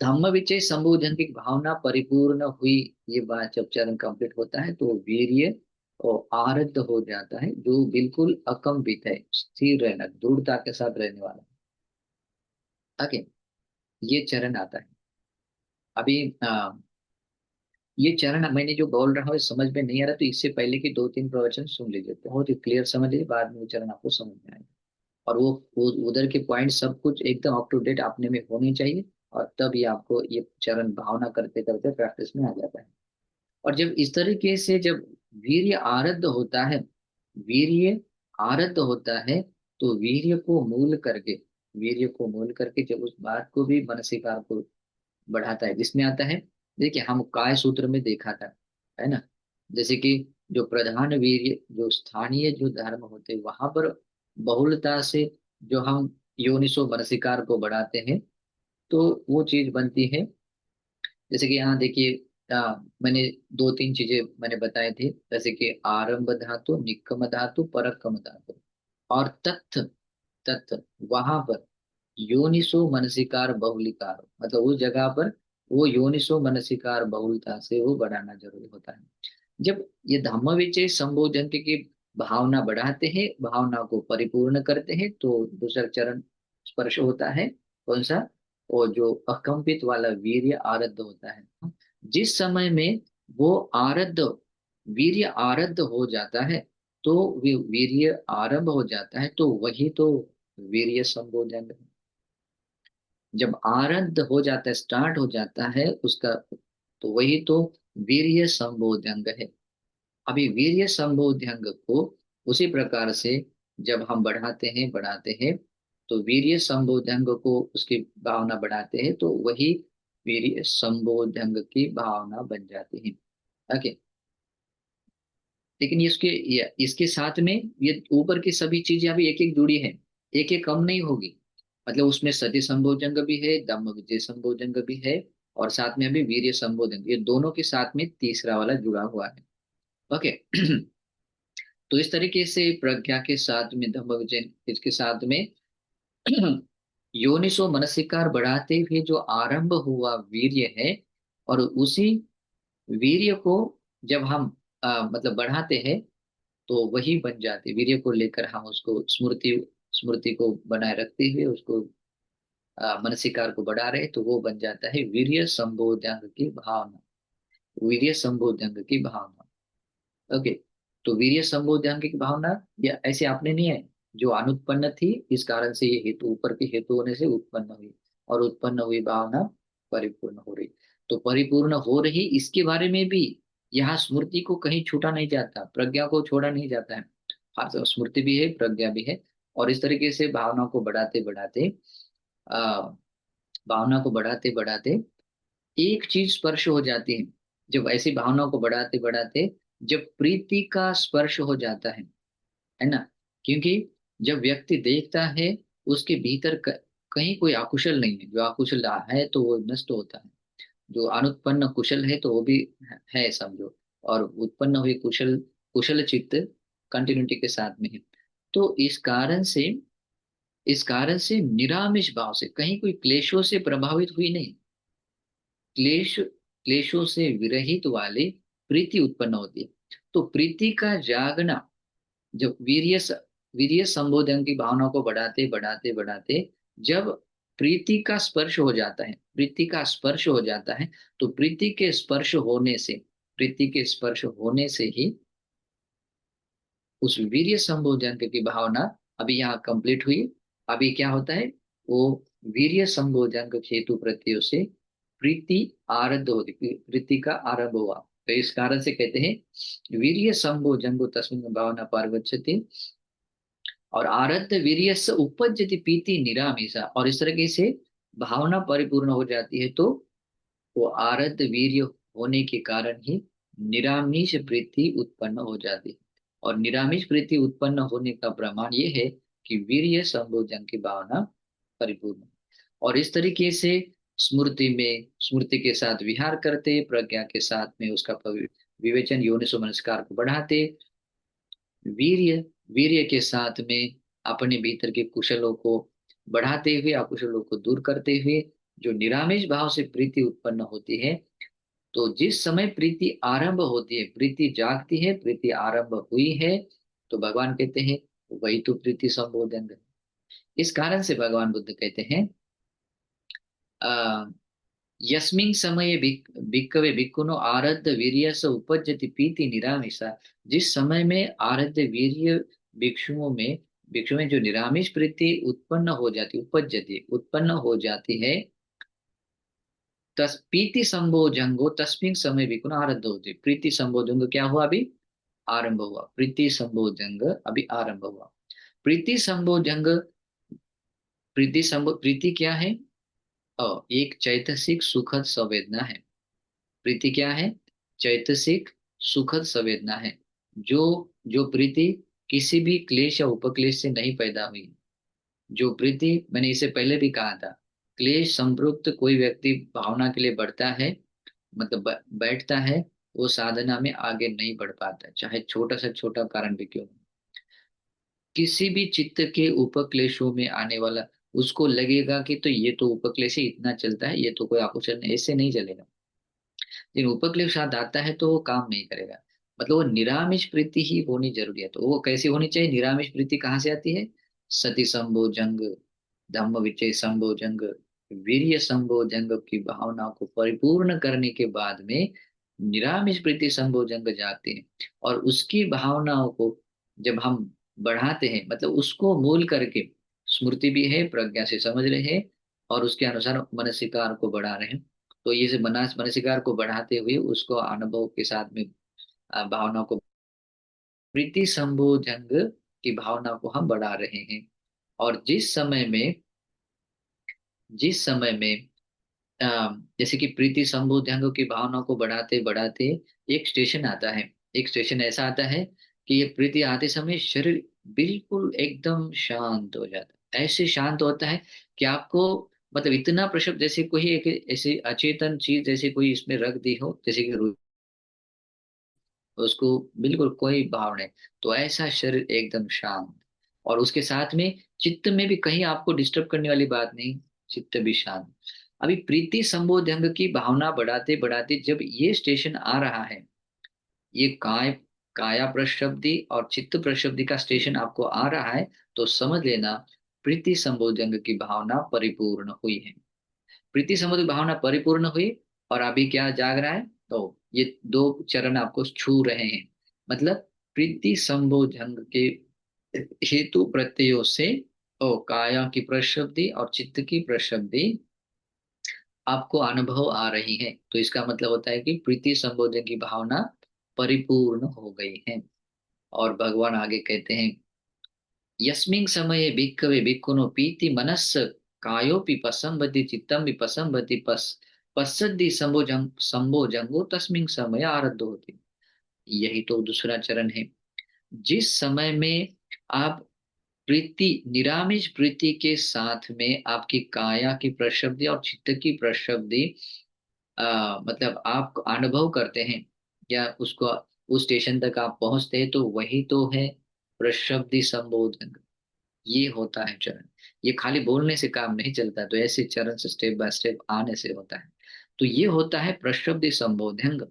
धम्म विचय संबोधन की भावना परिपूर्ण हुई, ये बात जब चरण कंप्लीट होता है तो वीर्य और आरද්ධ हो जाता है, जो बिल्कुल अकंपित है, स्थिर रहना, दृढ़ता के साथ रहने वाला। ओके। ये चरण आता है। अभी ये चरण मैंने जो बोल रहा हूँ समझ में नहीं आ रहा, तो इससे पहले की दो तीन प्रवचन सुन लीजिए, बहुत ही क्लियर समझ लीजिए, बाद में वो चरण आपको समझ में आएगा। और वो उधर के पॉइंट सब कुछ एकदम अप टू डेट अपने में होने चाहिए, और तब ये आपको ये चरण भावना करते करते प्रैक्टिस में आ जाता है। और जब इस तरीके से जब वीर्य आरब्ध होता है, वीर्य आरब्ध होता है, तो वीर्य को मूल करके जब उस बात को भी मनसिकार को बढ़ाता है, जिसमें आता है, देखिए हम काय सूत्र में देखा था, है ना, जैसे कि जो प्रधान वीर्य, जो स्थानीय जो धर्म होते हैं वहां पर बहुलता से जो हम योनिसो मनसिकार को बढ़ाते हैं, तो वो चीज बनती है। जैसे कि यहाँ देखिए, मैंने दो तीन चीजें मैंने बताए थे, जैसे कि आरंभ धातु, निक्कम धातु, परक्कम धातु, और तत्थ, तत्थ, वहां पर योनिसो मनसिकार बहुलिकार, मतलब उस जगह पर वो योनिसो मनसिकार बहुलता से वो बढ़ाना जरूरी होता है। जब ये धम्म विजय संबोधन की भावना बढ़ाते हैं, भावना को परिपूर्ण करते हैं, तो दूसरा चरण स्पर्श होता है, कौन सा, वो जो अकंपित वाला वीर्य आरब्ध होता है। जिस समय में वो आरब्ध, वीर्य आरब्ध हो जाता है, तो वीर्य आरंभ हो जाता है, तो वही तो वीर्य संबोधन है। जब आरब्ध हो जाता है, स्टार्ट हो जाता है उसका, तो वही तो वीर्य संबोधन है। अभी वीर्य संबोधन को उसी प्रकार से जब हम बढ़ाते हैं, तो वीर्य संबोधन को उसकी भावना बढ़ाते हैं, तो वही वीर्य संबोधन की भावना बन जाती है। ओके। लेकिन इसके साथ में ये ऊपर की सभी चीजें अभी एक एक जुड़ी है, एक एक कम नहीं होगी। मतलब उसमें सती संबोधन भी है, दम्म विजय संबोधन भी है, और साथ में अभी वीर्य संबोधन, ये दोनों के साथ में तीसरा वाला जुड़ा हुआ है। ओके। तो इस तरीके से प्रज्ञा के साथ में धम्म विजय, इसके साथ में योनिसो मनसिकार बढ़ाते हुए जो आरंभ हुआ वीर्य है, और उसी वीर्य को जब हम मतलब बढ़ाते हैं, तो वही बन जाते, वीर्य को लेकर हम उसको स्मृति, स्मृति को बनाए रखते हुए उसको मनसिकार को बढ़ा रहे, तो वो बन जाता है वीर्य संबोधन की भावना, वीर्य संबोधन की भावना। ओके। तो वीर्य संबोधन की भावना या ऐसे आपने नहीं है, जो अनुत्पन्न थी, इस कारण से ये हेतु, ऊपर के हेतु होने से उत्पन्न हुई, और उत्पन्न हुई भावना परिपूर्ण हो रही। तो परिपूर्ण हो रही, इसके बारे में भी यहाँ स्मृति को कहीं छूटा नहीं जाता, प्रज्ञा को छोड़ा नहीं जाता है। हाँ, तो स्मृति भी है, प्रज्ञा भी है, और इस तरीके से भावना को बढ़ाते बढ़ाते, आ, भावना को बढ़ाते बढ़ाते एक चीज स्पर्श हो जाती है। जब ऐसी भावना को बढ़ाते बढ़ाते जब प्रीति का स्पर्श हो जाता है ना, क्योंकि जब व्यक्ति देखता है, उसके भीतर कहीं कोई अकुशल नहीं है, जो अकुशल है तो वो नष्ट होता है, जो अनुत्पन्न कुशल है तो वो भी है समझो, और उत्पन्न हुई कुशल, कुशल चित्त कंटिन्यूटी के साथ में है। तो इस कारण से निरामिष भाव से, कहीं कोई क्लेशों से प्रभावित हुई नहीं, क्लेशों से विरहित वाले प्रीति उत्पन्न होती है। तो प्रीति का जागना, जब वीर्य संबोधन की भावना को बढ़ाते बढ़ाते बढ़ाते, जब प्रीति का स्पर्श हो जाता है, प्रीति का स्पर्श हो जाता है, तो प्रीति के स्पर्श होने से ही उस वीर्य संबोधन की भावना अभी यहाँ कंप्लीट हुई। अभी क्या होता है, वो वीर्य संबोधन हेतु प्रत्ययों से प्रीति आरब्ध होती, प्रीति का आरंभ हुआ, तो इस कारण से कहते हैं वीर्य संबोधन को तस्मिन् भावना पार्वच्छति, और आरब्ध वीर्य से उपज्यति पीति निरामिषा, और इस तरीके से भावना परिपूर्ण हो जाती है, तो वो आरब्ध वीर्य होने के कारण ही निरामिष प्रीति उत्पन्न हो जाती है। और निरामिष प्रीति उत्पन्न होने का प्रमाण ये है कि वीर्य संबोधन की भावना परिपूर्ण। और इस तरीके से स्मृति के साथ विहार करते, प्रज्ञा के साथ में उसका विवेचन योनिसो मनस्कार को बढ़ाते, वीर्य वीर्य के साथ में अपने भीतर के कुशलों को बढ़ाते हुए अकुशलों को दूर करते हुए जो निरामिष भाव से प्रीति उत्पन्न होती है, तो जिस समय प्रीति आरंभ होती है, प्रीति जागती है, प्रीति आरंभ हुई है, तो भगवान कहते हैं वही तो प्रीति संबोधन है। इस कारण से भगवान बुद्ध कहते हैं आ, यस्मिन् समये भिक्खवे भिक्खुनो आरब्ध वीर्यस्य उपज्जति पीति निरामिषा, जिस समय में आरब्ध वीर्य भिक्षुओं में भिक्षु में जो निरामिष प्रीति उत्पन्न हो जाती, उपजती, उत्पन्न हो जाती है, तस प्रीति संभोजंगो तस्मिन समय भिक्षुन आरब्ध होती। प्रीति संभोजंग क्या हुआ अभी? आरंभ हुआ। प्रीति संभोजंग अभी आरंभ हुआ। प्रीति संभोजंग, प्रीति क्या है? एक चैतसिक सुखद संवेदना है। प्रीति क्या है? चैतसिक सुखद संवेदना है। जो जो प्रीति किसी भी क्लेश या उपक्लेश से नहीं पैदा हुई। जो प्रीति, मैंने इसे पहले भी कहा था, क्लेश संपृक्त कोई व्यक्ति भावना के लिए बढ़ता है, मतलब बैठता है, वो साधना में आगे नहीं बढ़ पाता, चाहे छोटा से छोटा कारण भी क्यों हो। किसी भी चित्त के उपक्लेशों में आने वाला, उसको लगेगा कि तो ये तो उपक्लेश ही इतना चलता है, ये तो कोई आकुशल नहीं, ऐसे नहीं चलेगा। लेकिन उपक्लेश साथ आता है तो वो काम नहीं करेगा। मतलब वो निरामिष प्रीति ही होनी जरूरी है। तो वो कैसी होनी चाहिए? निरामिष प्रीति कहाँ से आती है? सति संभोजंग, धम्म विचय संभोजंग, वीर्य संभोजंग की भावना को परिपूर्ण करने के बाद में निरामिष प्रीति संभोजंग जाते हैं। और उसकी भावनाओं को जब हम बढ़ाते हैं, मतलब उसको मूल करके, स्मृति भी है, प्रज्ञा से समझ रहे हैं, और उसके अनुसार मनसिकार को बढ़ा रहे हैं। तो ये से मनसिकार को बढ़ाते हुए उसको अनुभव के साथ में भावना को, प्रीति संबोधन की भावना को हम बढ़ा रहे हैं। और जिस समय में अ, जैसे कि प्रीति संबोधन की भावना को बढ़ाते बढ़ाते एक स्टेशन आता है। एक स्टेशन ऐसा आता है कि ये प्रीति आते समय शरीर बिल्कुल एकदम शांत हो जाता है। ऐसे शांत होता है कि आपको, मतलब इतना प्रशब्द, जैसे कोई एक ऐसी अचेतन चीज जैसे कोई इसमें रख दी हो, जैसे कि उसको बिल्कुल कोई भाव नहीं, तो ऐसा शरीर एकदम शांत। और उसके साथ में चित्त में भी कहीं आपको डिस्टर्ब करने वाली बात नहीं, चित्त भी शांत। अभी प्रीति संबोधन की भावना बढ़ाते बढ़ाते जब ये स्टेशन आ रहा है, ये काया प्रशब्दी और चित्त प्रशब्दी का स्टेशन आपको आ रहा है, तो समझ लेना प्रीति संबोधन की भावना परिपूर्ण हुई है। प्रीति समुद्र भावना परिपूर्ण हुई, और अभी क्या जाग रहा है? तो ये दो चरण आपको छू रहे हैं। मतलब प्रीति संबोधन के हेतु प्रत्ययों से ओ काया की प्रशब्दी और चित्त की प्रशब्दी आपको अनुभव आ रही है। तो इसका मतलब होता है कि प्रीति संबोधन की भावना परिपूर्ण हो गई है। और भगवान आगे कहते हैं, यस्मिन् समये भिक्खवे भिक्खुनो पीति मनस्स कायोपि पसंबति चित्तम भी पसंबति पश्यति संभोजंगो तस्मिन् समय आरब्ध होती। यही तो दूसरा चरण है। जिस समय में आप प्रीति, निरामिष प्रीति के साथ में आपकी काया की प्रशब्दी और चित्त की प्रशब्दी मतलब आप अनुभव करते हैं, या उसको उस स्टेशन तक आप पहुंचते हैं, तो वही तो है प्रशब्दी संबोधन। ये होता है चरण। ये खाली बोलने से काम नहीं चलता, तो ऐसे चरण से स्टेप बाय स्टेप आने से होता है। तो ये होता है प्रशब्दी संबोध्यंग।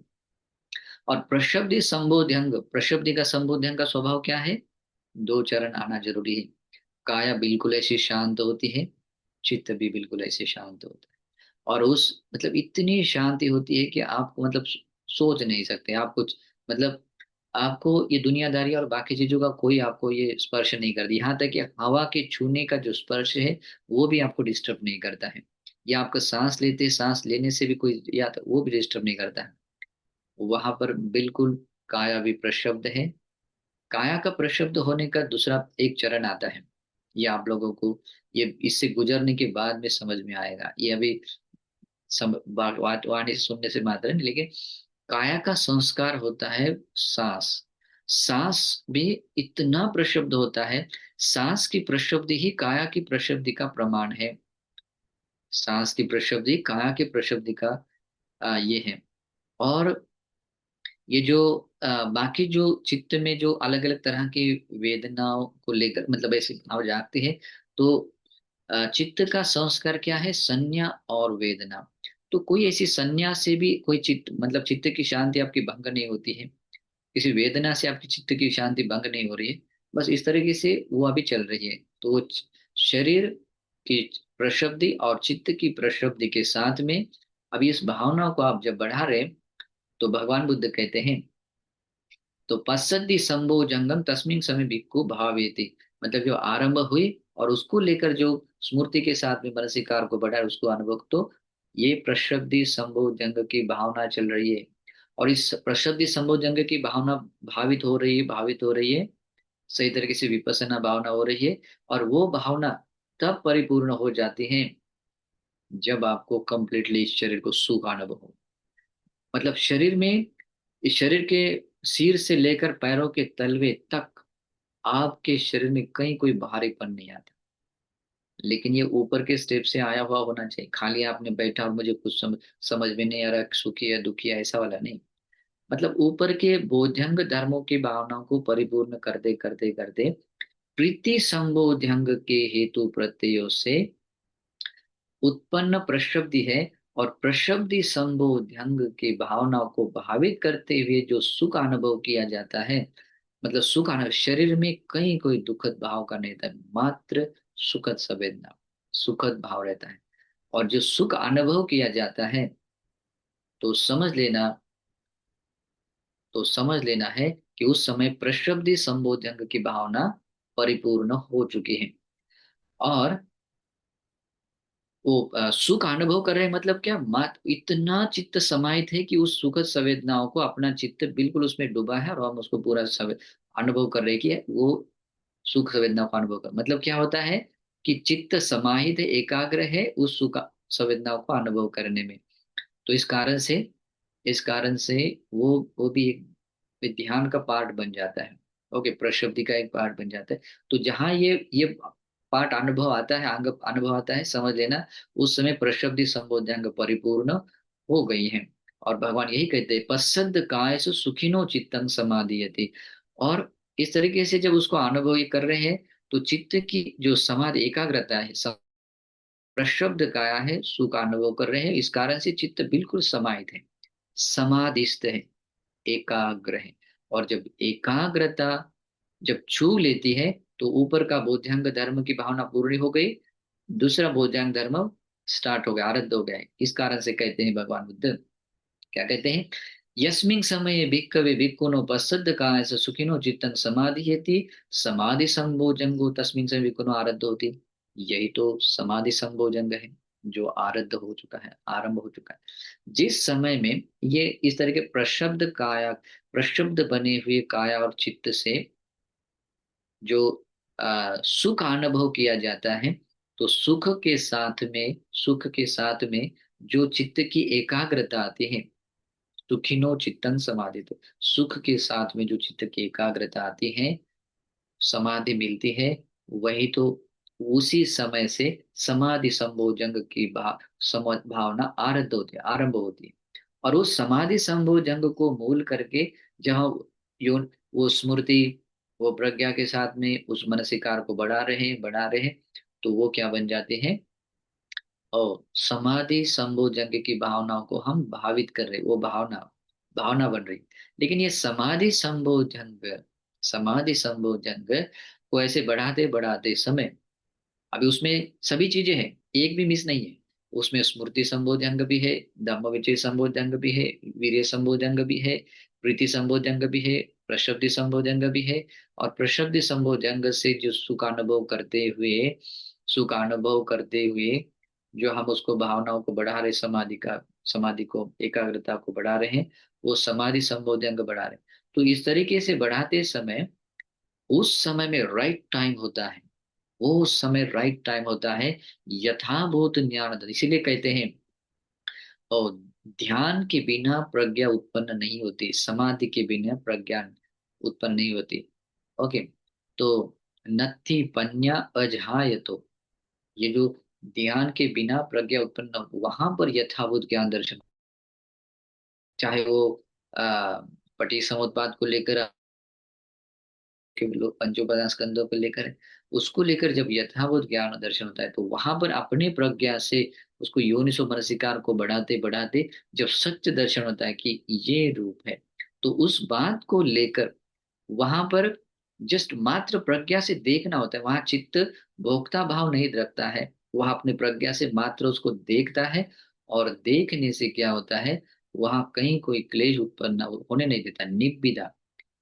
और प्रशब्दी संबोध्यंग, प्रशब्दी का संबोध्यंग का स्वभाव क्या है? दो चरण आना जरूरी है। काया बिल्कुल ऐसी शांत होती है, चित्त भी बिल्कुल ऐसे शांत होता है। और उस, मतलब इतनी शांति होती है कि आपको, मतलब सोच नहीं सकते आप कुछ, मतलब आपको ये दुनियादारी और बाकी चीजों का कोई आपको ये स्पर्श नहीं करती। यहाँ तक कि हवा के छूने का जो स्पर्श है वो भी आपको डिस्टर्ब नहीं करता है, या आपका सांस लेने से भी कोई, या तो वो भी डिस्टर्ब नहीं करता है। वहां पर बिल्कुल काया भी प्रशब्द है। काया का प्रशब्द होने का दूसरा एक चरण आता है। ये आप लोगों को, ये इससे गुजरने के बाद में समझ में आएगा। ये अभी वाणी सुनने से मात्र नहीं, लेकिन काया का संस्कार होता है सांस। सांस भी इतना प्रशब्द होता है। सांस की प्रशब्दी ही काया की प्रशब्दी का प्रमाण है। सांस की प्रशब्दी काया की प्रशब्दी का ये है। और ये जो बाकी जो चित्त में जो अलग अलग तरह की वेदनाओं को लेकर, मतलब ऐसे भाव जागते हैं, तो चित्त का संस्कार क्या है? संज्ञा और वेदना। तो कोई ऐसी संज्ञा से भी कोई चित्त, मतलब चित्त की शांति आपकी भंग नहीं होती है, किसी वेदना से आपकी चित्त की शांति भंग नहीं हो रही है। बस इस तरीके से वो अभी चल रही है। तो वो शरीर की प्रशब्दि और चित्त की प्रशब्दि के साथ में अभी इस भावना को आप जब बढ़ा रहे हैं, तो भगवान बुद्ध कहते हैं, तो पश्यति संभोजंगम तस्मिन समय भिक्खु भावेति। मतलब जो आरंभ हुई और उसको लेकर जो स्मृति के साथ में मनसिकार को बढ़ा उसको अनुभव, तो ये प्रशब्दी संभोग जंग की भावना चल रही है। और इस प्रशब्दी संभोग जंग की भावना भावित हो रही है, सही तरीके से विपස්සना भावना हो रही है। और वो भावना तब परिपूर्ण हो जाती है जब आपको कंप्लीटली इस शरीर को सुख अनुभव हो। मतलब शरीर में, इस शरीर के सिर से लेकर पैरों के तलवे तक आपके शरीर में कहीं कोई भारीपन नहीं आता। लेकिन ये ऊपर के स्टेप से आया हुआ होना चाहिए। खाली आपने बैठा और मुझे कुछ समझ में नहीं आ रहा, सुखी या दुखी है, ऐसा वाला नहीं। मतलब ऊपर के बोध्यंग धर्मों की भावनाओं को परिपूर्ण करते करते करते प्रीति संबोध्यंग के हेतु प्रत्ययों से उत्पन्न प्रशब्दि है। और प्रशब्दि संबोध्यंग की भावनाओं को भावित करते हुए जो सुख अनुभव किया जाता है, मतलब सुख अनुभव शरीर में कहीं कोई दुखद भाव का नहीं था, मात्र सुखद संवेदना, सुखद भाव रहता है। और जो सुख अनुभव किया जाता है, तो समझ लेना है कि उस समय प्रशब्दि संबोध्यंग की भावना परिपूर्ण हो चुकी है। और वो सुख अनुभव कर रहे हैं, मतलब क्या, मात इतना चित्त समाहित है कि उस सुखद संवेदनाओं को अपना चित्त बिल्कुल उसमें डूबा है और हम उसको पूरा अनुभव कर रहे हैं कि वो सुख संवेदनाओं का अनुभव कर, मतलब क्या होता है कि चित्त समाहित है, एकाग्र है उस सुख संवेदनाओं को अनुभव करने में। तो इस कारण से वो भी एक ध्यान का पार्ट बन जाता है। ओके, प्रशब्दी का एक पार्ट बन जाता है। तो जहां ये पार्ट अनुभव आता है, अंग अनुभव आता है, समझ लेना उस समय प्रशब्दी संबोध्यांग परिपूर्ण हो गई है। और भगवान यही कहते हैं, पश्चद काय सु सुखिनो चित्तं समाधीयते। और इस तरीके से जब उसको अनुभव ये कर रहे हैं, तो चित्त की जो समाधि एकाग्रता है, प्रशब्द काया है, सुख अनुभव कर रहे हैं, इस कारण से चित्त बिल्कुल समाहित है, समाधिस्थ है, एकाग्र है। और जब एकाग्रता जब छू लेती है, तो ऊपर का बोधांग धर्म की भावना पूरी हो गई, दूसरा बोधांग धर्म स्टार्ट हो गया, आरब्ध हो गया है। इस कारण से कहते हैं भगवान बुद्ध, क्या कहते हैं, यस्मिन् समये भिक्खवे भिक्खुनो पश्चद् काय स सुखिनो चित्तं समाधियति समाधि संभोजंगो तस्मिन् समय भिक्खुनो आरब्ध होती। यही तो समाधि संभोजंग है, जो आरब्ध हो चुका है, आरंभ हो चुका है। जिस समय में ये इस तरह के प्रशब्द बने हुए काया और चित्त से जो सुख अनुभव किया जाता है, तो सुख के साथ में जो चित्त की एकाग्रता आती है, सुखिनो चित्तन समाधि, तो सुख के साथ में जो चित्त की एकाग्रता आती है, समाधि मिलती है, वही तो उसी समय से समाधि संभोजंग की भावना आरंभ होती है। और उस समाधि संभोजंग को मूल करके जहाँ यो वो स्मृति, वो प्रज्ञा के साथ में उस मनसिकार को बढ़ा रहे हैं, तो वो क्या बन जाते हैं, और समाधि संभोजंग की भावनाओं को हम भावित कर रहे, वो भावना भावना बन रही। लेकिन ये समाधि संभोजंग को ऐसे बढ़ाते बढ़ाते समय, अभी उसमें सभी चीजें हैं, एक भी मिस नहीं है। उसमें स्मृति संबोधन भी है, धम्म विचय संबोधन भी है, वीर्य संबोधन भी है, प्रीति संबोधन भी है, प्रशब्दि संबोधन भी है। और प्रशब्दि संबोधन से जो सुख अनुभव करते हुए जो हम उसको भावनाओं को बढ़ा रहे, समाधि को, एकाग्रता को बढ़ा रहे हैं, वो समाधि संबोधन बढ़ा रहे हैं। तो इस तरीके से बढ़ाते समय उस समय में राइट टाइम होता है, वो उस समय राइट टाइम होता है, यथाभूत ज्ञान। इसीलिए कहते हैं, और ध्यान के बिना प्रज्ञा उत्पन्न नहीं होती, समाधि के बिना प्रज्ञा उत्पन्न नहीं होती। ओके, तो नत्थि पन्या अजहाय, तो ये जो ध्यान के बिना प्रज्ञा उत्पन्न, वहां पर यथाभूत ज्ञान दर्शन, चाहे वो आ, पटी समुत्पाद को लेकर के लोग पंचोपादान स्कंदों को लेकर है, उसको लेकर जब यथावत ज्ञान दर्शन होता है, तो वहां पर अपने प्रज्ञा से उसको योनिसो मनसिकार को बढ़ाते बढ़ाते जब सत्य दर्शन होता है कि ये रूप है, तो उस बात को लेकर वहां पर जस्ट मात्र प्रज्ञा से देखना होता है। वहां चित्त भोक्ता भाव नहीं रखता है, वह अपने प्रज्ञा से मात्र उसको देखता है। और देखने से क्या होता है, वहां कहीं कोई क्लेश उत्पन्न होने नहीं देता, निब्बिदा,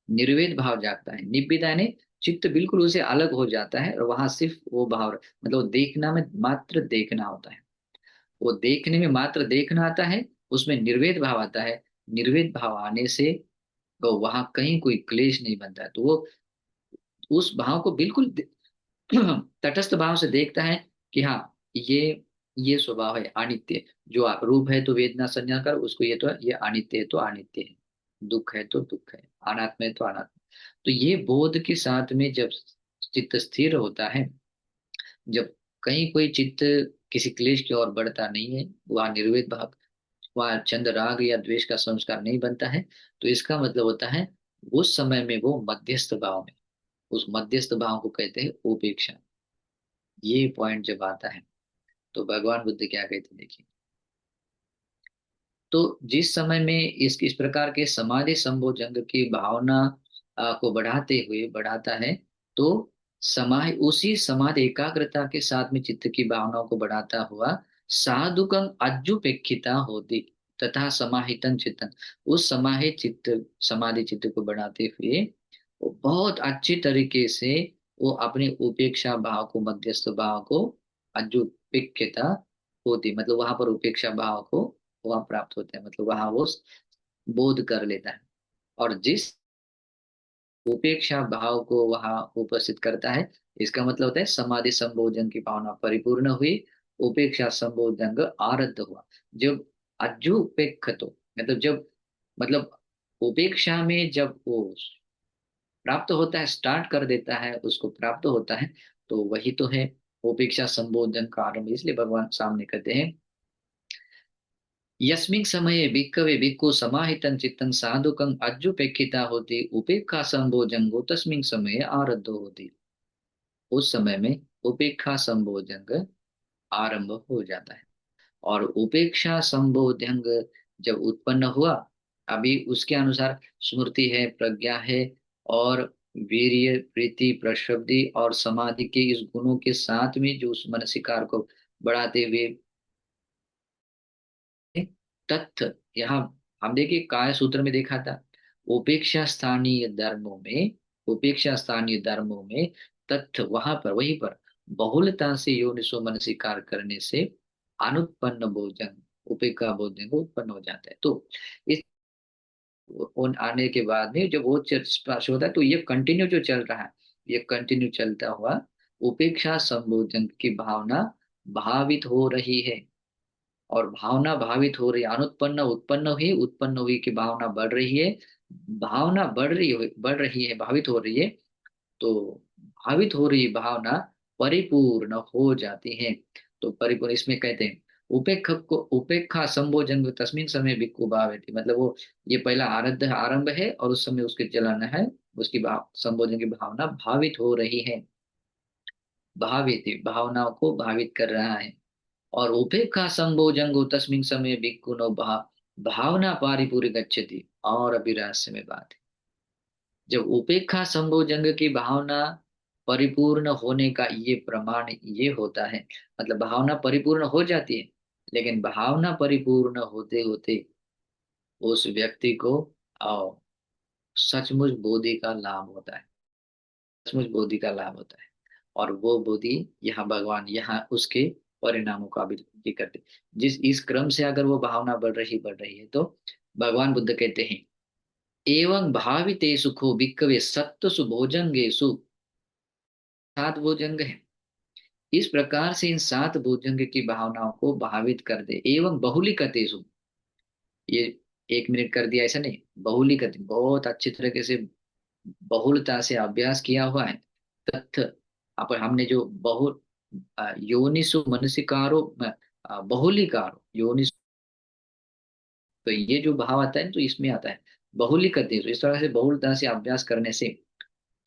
निर्वेद भाव जागता है। निब्बिदा ने चित्त बिल्कुल उसे अलग हो जाता है और वहां सिर्फ वो भाव, मतलब देखना में मात्र देखना होता है। वो देखने में मात्र देखना आता है, उसमें निर्वेद भाव आता है। निर्वेद भाव आने से तो वहां कहीं कोई क्लेश नहीं बनता है, तो वो उस भाव को बिल्कुल तटस्थ भाव से देखता है कि हाँ, ये स्वभाव है अनित्य। जो रूप है तो वेदना संज्ञा कर उसको, ये अनित्य है तो अनित्य है, दुख है तो दुख है, अनात्म है तो अनात्म। तो ये बोध के साथ में जब चित्त स्थिर होता है, जब कहीं कोई चित्त किसी क्लेश की ओर बढ़ता नहीं है, वह निर्वेद भाव, वह चंद राग या द्वेष का संस्कार नहीं बनता है, तो इसका मतलब होता है उस समय में वो मध्यस्थ भाव में, उस मध्यस्थ भाव को कहते हैं उपेक्षा। ये पॉइंट जब आता है तो भगवान बुद्ध क्या कहते हैं, देखिए। तो जिस समय में इस प्रकार के समाधि संभोजन की भावना को बढ़ाता है, तो उसी समाधि एकाग्रता के साथ में चित्त की भावनाओं को बढ़ाता हुआ साधुकं अज्जुपेक्षिता होती तथा समाहितन चित्तन, उस समाहित चित्त, समाधि चित्त को बढ़ाते हुए वो बहुत अच्छी तरीके से वो अपने उपेक्षा भाव को, मध्यस्थ भाव को, अज्जुपेक्षिता होती, मतलब वहां पर उपेक्षा भाव को वहां प्राप्त होते हैं, मतलब वहां वो बोध कर लेता है। और जिस उपेक्षा भाव को वहां उपस्थित करता है, इसका मतलब होता है समाधि संबोधन की भावना परिपूर्ण हुई, उपेक्षा संबोधन आरब्ध हुआ। जब अज्जुपेक्ष, तो मतलब जब, मतलब उपेक्षा में जब वो प्राप्त होता है, स्टार्ट कर देता है, उसको प्राप्त होता है, तो वही तो है उपेक्षा संबोधन का आरंभ। इसलिए भगवान सामने कहते हैं, यस्मिन् समये भिक्खवे भिक्खु समाहितं चित्तं साधुकं अज्जुपेक्षिता होति उपेक्षा संभोजंगो तस्मिन् समये आरब्धो होति। उस समय में उपेक्षा संभोजंग आरंभ हो जाता है। और उपेक्षा संबोधंग जब उत्पन्न हुआ, अभी उसके अनुसार स्मृति है, प्रज्ञा है, और वीर्य, प्रीति, प्रशब्दि और समाधि के इस गुणों के साथ में जो उस मनसिकार को बढ़ाते हुए तत्थ, यहाँ हम देखिए काय सूत्र में देखा था, उपेक्षा स्थानीय धर्मों में, उपेक्षा स्थानीय धर्मों में तत्थ, वहां पर, वहीं पर बहुलता से योनिसो मनसिकार करने से अनुत्पन्न भोजन, उपेक्षा भोजन को उत्पन्न हो जाता है। तो इस उन आने के बाद में जब वो स्पर्श होता है, तो ये कंटिन्यू जो चल रहा है, ये कंटिन्यू चलता हुआ उपेक्षा संबोधन की भावना भावित हो रही है। और भावना भावित हो रही है, अनुत्पन्न उत्पन्न हुई की भावना बढ़ रही है, भावना बढ़ रही है, भावित हो रही है। तो भावित हो रही भावना परिपूर्ण हो जाती है। तो परिपूर्ण इसमें कहते हैं उपेक्षा संभोजन तस्मिन समय भिक्खु भावयति, मतलब वो ये पहला आरंभ है और उस समय उसके चलन है, उसकी भाव संबोधन की भावना भावित हो रही है, भावित भावनाओं को भावित कर रहा है। और उपेक्षा संभोजंगो तस्मिन समय भिक्खुनो भावना पारिपूरी गच्छति। और अभी रहस्य में बात है, जब उपेक्षा संभोजंग की भावना परिपूर्ण होने का ये प्रमाण ये होता है, मतलब भावना परिपूर्ण हो जाती है, लेकिन भावना परिपूर्ण होते होते उस व्यक्ति को अ, सचमुच बोधि का लाभ होता है, सचमुच बोधि का लाभ होता है। और वो बोधि यहाँ भगवान यहाँ उसके परिणामों का भी जिक्र करते, जिस इस क्रम से अगर वो भावना बढ़ रही है, तो भगवान बुद्ध कहते हैं, एवं भाविते सुखो भिक्खवे सत्व सुभोजंगेषु, सात भोजंग है, इस प्रकार से इन सात भोजंग की भावनाओं को भावित कर दे। एवं बहुलीकतेषु, ये एक मिनट कर दिया ऐसा नहीं, बहुलीकत बहुत अच्छी तरीके से बहुलता से अभ्यास किया हुआ है। तथ्य अब हमने जो योनिसु मनसिकारो बहुलीकारो योनिसु, तो ये जो भाव आता है तो इसमें आता है बहुलीकते, तो इस तरह से बहुलता से अभ्यास करने से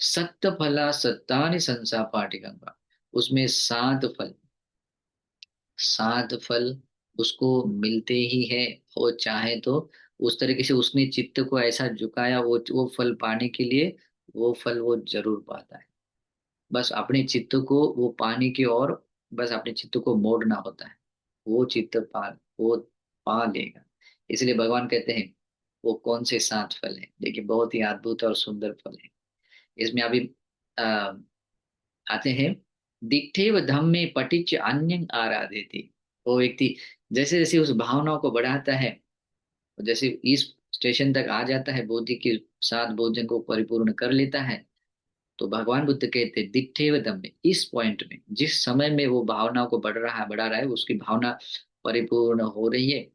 सत्य फला सत्तानि संसा पाटिकंगा, उसमें सात फल उसको मिलते ही है। वो चाहे तो उस तरीके से उसने चित्त को ऐसा झुकाया, वो फल पाने के लिए वो फल वो जरूर पाता है। बस अपने चित्त को वो पाने की ओर, बस अपने चित्त को मोड़ना होता है, वो चित्त वो पा लेगा। इसलिए भगवान कहते हैं वो कौन से सात फल हैं, देखिए बहुत ही अद्भुत और सुंदर फल है। इसमें अभी आ, आते हैं, दिट्ठेव धम्मे पटिच अन्यं आराधेति। वो व्यक्ति जैसे जैसे उस भावनाओं को बढ़ाता है, जैसे इस स्टेशन तक आ जाता है, बुद्धि के साथ भोजन को परिपूर्ण कर लेता है, तो भगवान बुद्ध कहते हैं दिट्ठेव धम्मे, इस पॉइंट में, जिस समय में वो भावनाओं को बढ़ा रहा है, उसकी भावना परिपूर्ण हो रही है,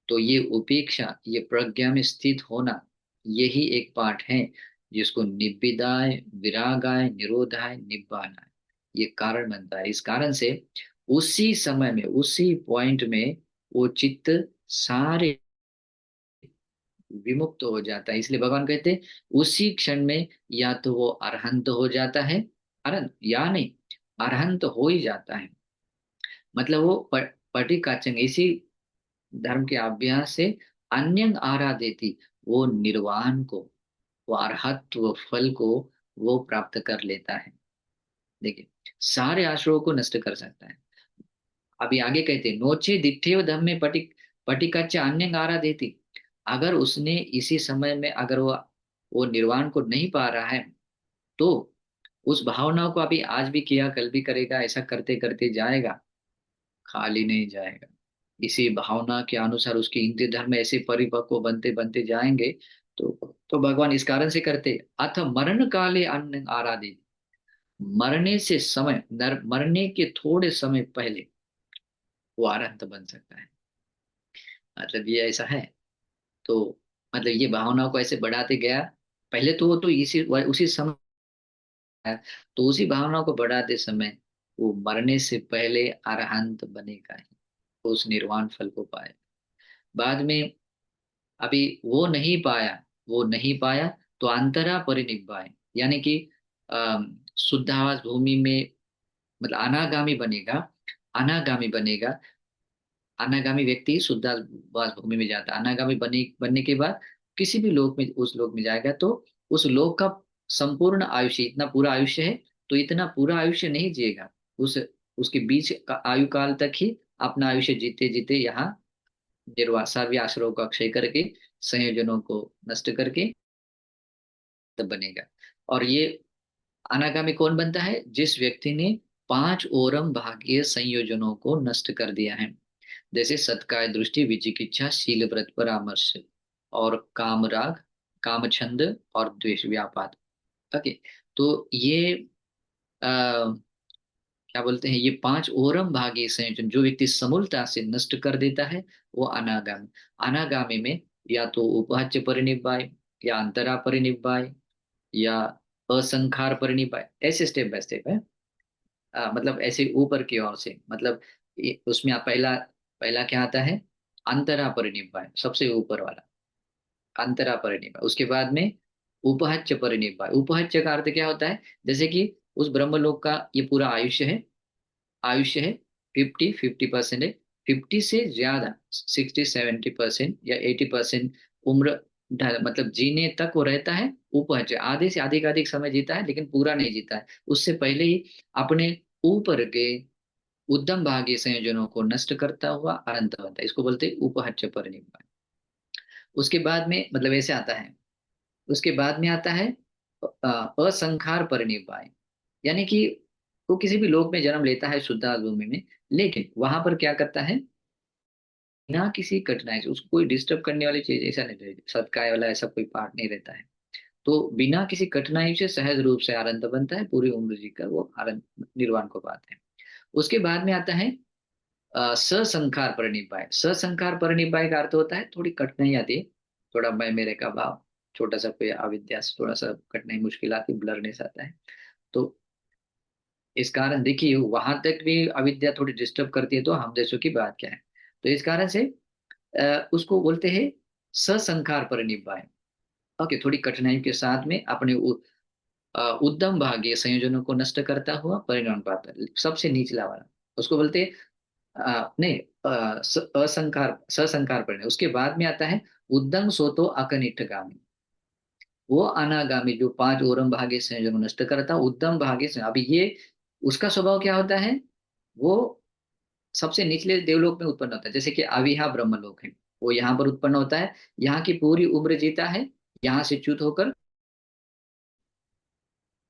तो ये उपेक्षा, ये प्रज्ञा में स्थित होना, यही एक पाठ है जिसको निब्बिदाय, विरागाय, निरोधाय, निब्बानाय, ये कारण बनता है। इस कारण से उसी समय में, उसी पॉइंट में वो चित्त सारे विमुक्त हो जाता है। इसलिए भगवान कहते हैं उसी क्षण में या तो वो अरहंत हो जाता है, अरहंत या नहीं, अरहंत हो ही जाता है। मतलब वो पटी काचंग, इसी धर्म के अभ्यास से अन्य आराधेति, वो निर्वाण को, वो अरहत्व फल को वो प्राप्त कर लेता है। देखिए, सारे आश्रयों को नष्ट कर सकता है। अभी आगे कहते हैं नोचे दिठेव धम्मे पटिकाच अन्य आराधेति। अगर उसने इसी समय में, अगर वो निर्वाण को नहीं पा रहा है, तो उस भावना को अभी आज भी किया, कल भी करेगा, ऐसा करते करते जाएगा, खाली नहीं जाएगा। इसी भावना के अनुसार उसके इंद्रिय धर्म ऐसे परिपक्व बनते बनते जाएंगे। तो भगवान इस कारण से करते, अथ मरण काले अन्न आराधित, मरने से समय, मरने के थोड़े समय पहले वो अरहंत बन सकता है। मतलब ये ऐसा है। तो मतलब ये भावनाओं को ऐसे बढ़ाते गया, पहले तो वो तो इसी उसी समय है, तो उसी भावनाओं को बढ़ाते समय वो मरने से पहले अरहंत बनेगा ही, उस निर्वाण फल को पाए। बाद में अभी वो नहीं पाया, वो नहीं पाया, तो अंतरा परिनिब्बाय, यानी कि शुद्धावास भूमि में, मतलब अनागामी बनेगा। अनागामी बनेगा, अनागामी व्यक्ति शुद्धावास भूमि में जाता है। अनागामी बनने के बाद किसी भी लोक में, उस लोक में जाएगा, तो उस लोक का संपूर्ण आयुष्य, इतना पूरा आयुष्य है, तो इतना पूरा आयुष्य नहीं जिएगा। उस उसके बीच का आयु काल तक ही अपना आयुष्य जीते जीते यहाँ निर्वासाव्य आश्रयों का क्षय करके, संयोजनों को नष्ट करके तब बनेगा। और ये अनागामी कौन बनता है? जिस व्यक्ति ने पांच ओरम भागीय संयोजनों को नष्ट कर दिया है, जैसे सत्काय दृष्टि, विचिकित्सा, शील व्रत परामर्श, और कामराग, कामछंद और द्वेष व्यापाद। ओके, तो ये क्या बोलते हैं, ये पांच ओरम भागी संयोजन जो व्यक्ति समूलता से नष्ट कर देता है, वो अनागामी। अनागामी में या तो उपहच्य परिनिब्बाय, या अंतरा परिनिब्बाय, या असंखार परिनिब्बाय, ऐसे स्टेप बाय स्टेप है। मतलब ऐसे ऊपर की ओर से, मतलब उसमें पहला पहला क्या आता है? अंतरा परिनिब्बाय, सबसे ऊपर वाला अंतरा परिनिब्बाय। उसके बाद में उपहच्य परिनिब्बाय। उपहच्य का अर्थ क्या होता है? जैसे कि उस ब्रह्मलोक का ये पूरा आयुष्य है 50% है, 50 से ज्यादा 60-70% या 80% उम्र मतलब जीने तक वो रहता है। उपज आधे से अधिक अधिक समय जीता है, लेकिन पूरा नहीं जीता है। उससे पहले ही अपने ऊपर के उद्यम भागीय संयोजनों को नष्ट करता हुआ अनंत बनता है। इसको बोलते हैं उपहच्य परिनिब्बाण। उसके बाद में मतलब ऐसे आता है, उसके बाद में आता है असंखार परिनिब्बाण, यानी कि वो किसी भी लोक में जन्म लेता है, शुद्ध भूमि में, लेकिन वहां पर क्या करता है, बिना किसी कठिनाई से, उसको कोई डिस्टर्ब करने वाली चीज ऐसा नहीं रहती, सत्काय वाला ऐसा कोई पार्ट नहीं रहता है, तो बिना किसी कठिनाई से सहज रूप से आनंद बनता है, पूरी उम्र जी का वो आनंद निर्वाण को पाते हैं। उसके बाद में आता है ससंखार परिनिब्बाण। ससंखार परिनिब्बाण का अर्थ होता है थोड़ी कठिनाई आती है, थोड़ा मैं मेरे का भाव, छोटा सा कोई अविद्या से थोड़ा सा कठिनाई मुश्किल आती, ब्लरनेस आता है। तो इस कारण देखिए वहां तक भी अविद्या थोड़ी डिस्टर्ब करती है, तो हम जैसों की बात क्या है। तो इस कारण से उसको बोलते हैं ससंखार परिनिब्बाण। ओके, थोड़ी कठिनाई के साथ में अपने उद्यम भागीय संयोजनों को नष्ट करता हुआ परिणाम पाता है, सबसे निचला वाला, उसको बोलते हैं नहीं, असंकार, ससंकार परिणाम। उसके बाद में आता है उद्दंग सोतो अकनिष्ठगामी, वो अनागामी जो पांच ओरम भाग्य संयोजन नष्ट करता, उद्दम भाग्य से। अभी ये उसका स्वभाव क्या होता है? वो सबसे निचले देवलोक में उत्पन्न होता है, जैसे कि अविहा ब्रह्मलोक है, वो यहाँ पर उत्पन्न होता है, यहाँ की पूरी उम्र जीता है, यहाँ से च्युत होकर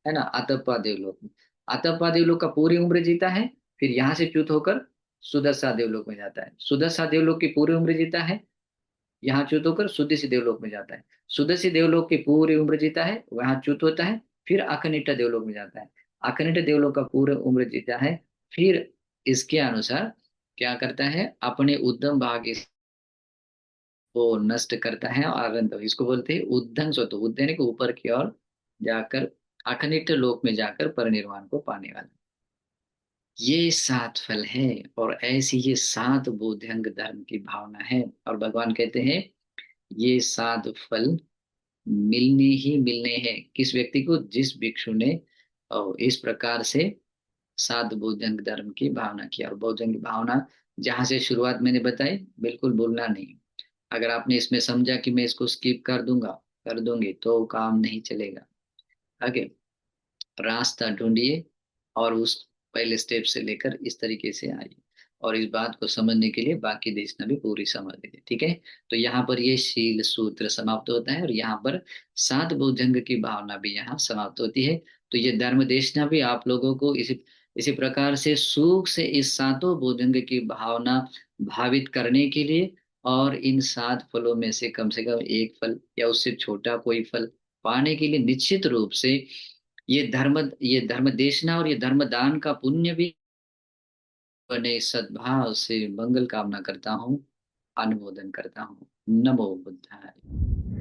है ना, अतप्पा देवलोक में। अतप्पा देवलोक का पूरी उम्र जीता है, फिर यहाँ से च्युत होकर सुदर्शा देवलोक में जाता है। सुदर्शा देवलोक की पूरी उम्र जीता है, यहाँ च्युत होकर सुदर्शी देवलोक में जाता है। सुदर्शी देवलोक की पूरी उम्र जीता है, वहां च्युत होता है, फिर अकनिष्ठ देवलोक में जाता है। अकनिष्ठ देवलोक का पूरी उम्र जीता है, फिर इसके अनुसार क्या करता है, अपने उद्यम भाग को नष्ट करता है और आगंत, इसको बोलते हैं उद्धंग स्वतः, उद्यन के ऊपर की ओर जाकर अखनिट लोक में जाकर परिनिर्वाण को पाने वाला। ये 7 फल है, और ऐसी ये 7 बोध्यंग धर्म की भावना है। और भगवान कहते हैं ये 7 फल मिलने ही मिलने हैं किस व्यक्ति को, जिस भिक्षु ने इस प्रकार से 7 बोध्यंग धर्म की भावना किया। और बोध्यंग की भावना जहां से शुरुआत मैंने बताई, बिल्कुल भूलना नहीं। अगर आपने इसमें समझा कि मैं इसको स्किप कर दूंगा, कर दूंगी, तो काम नहीं चलेगा आगे। रास्ता ढूंढिए और उस पहले स्टेप से लेकर इस तरीके से आइए, और इस बात को समझने के लिए बाकी देशना भी पूरी समझ लीजिए, ठीक है। तो यहाँ पर ये शील सूत्र समाप्त होता है, और यहाँ पर 7 भुजंग की भावना भी यहाँ समाप्त होती है। तो ये धर्म देशना भी आप लोगों को इसी इसी प्रकार से सुख से इस 7 भुजंग की भावना भावित करने के लिए, और इन 7 फलों में से कम एक फल या उससे छोटा कोई फल पाने के लिए निश्चित रूप से ये धर्म देशना और ये धर्म दान का पुण्य भी बने, सद्भाव से मंगल कामना करता हूँ, अनुमोदन करता हूँ। नमो बुद्धाय।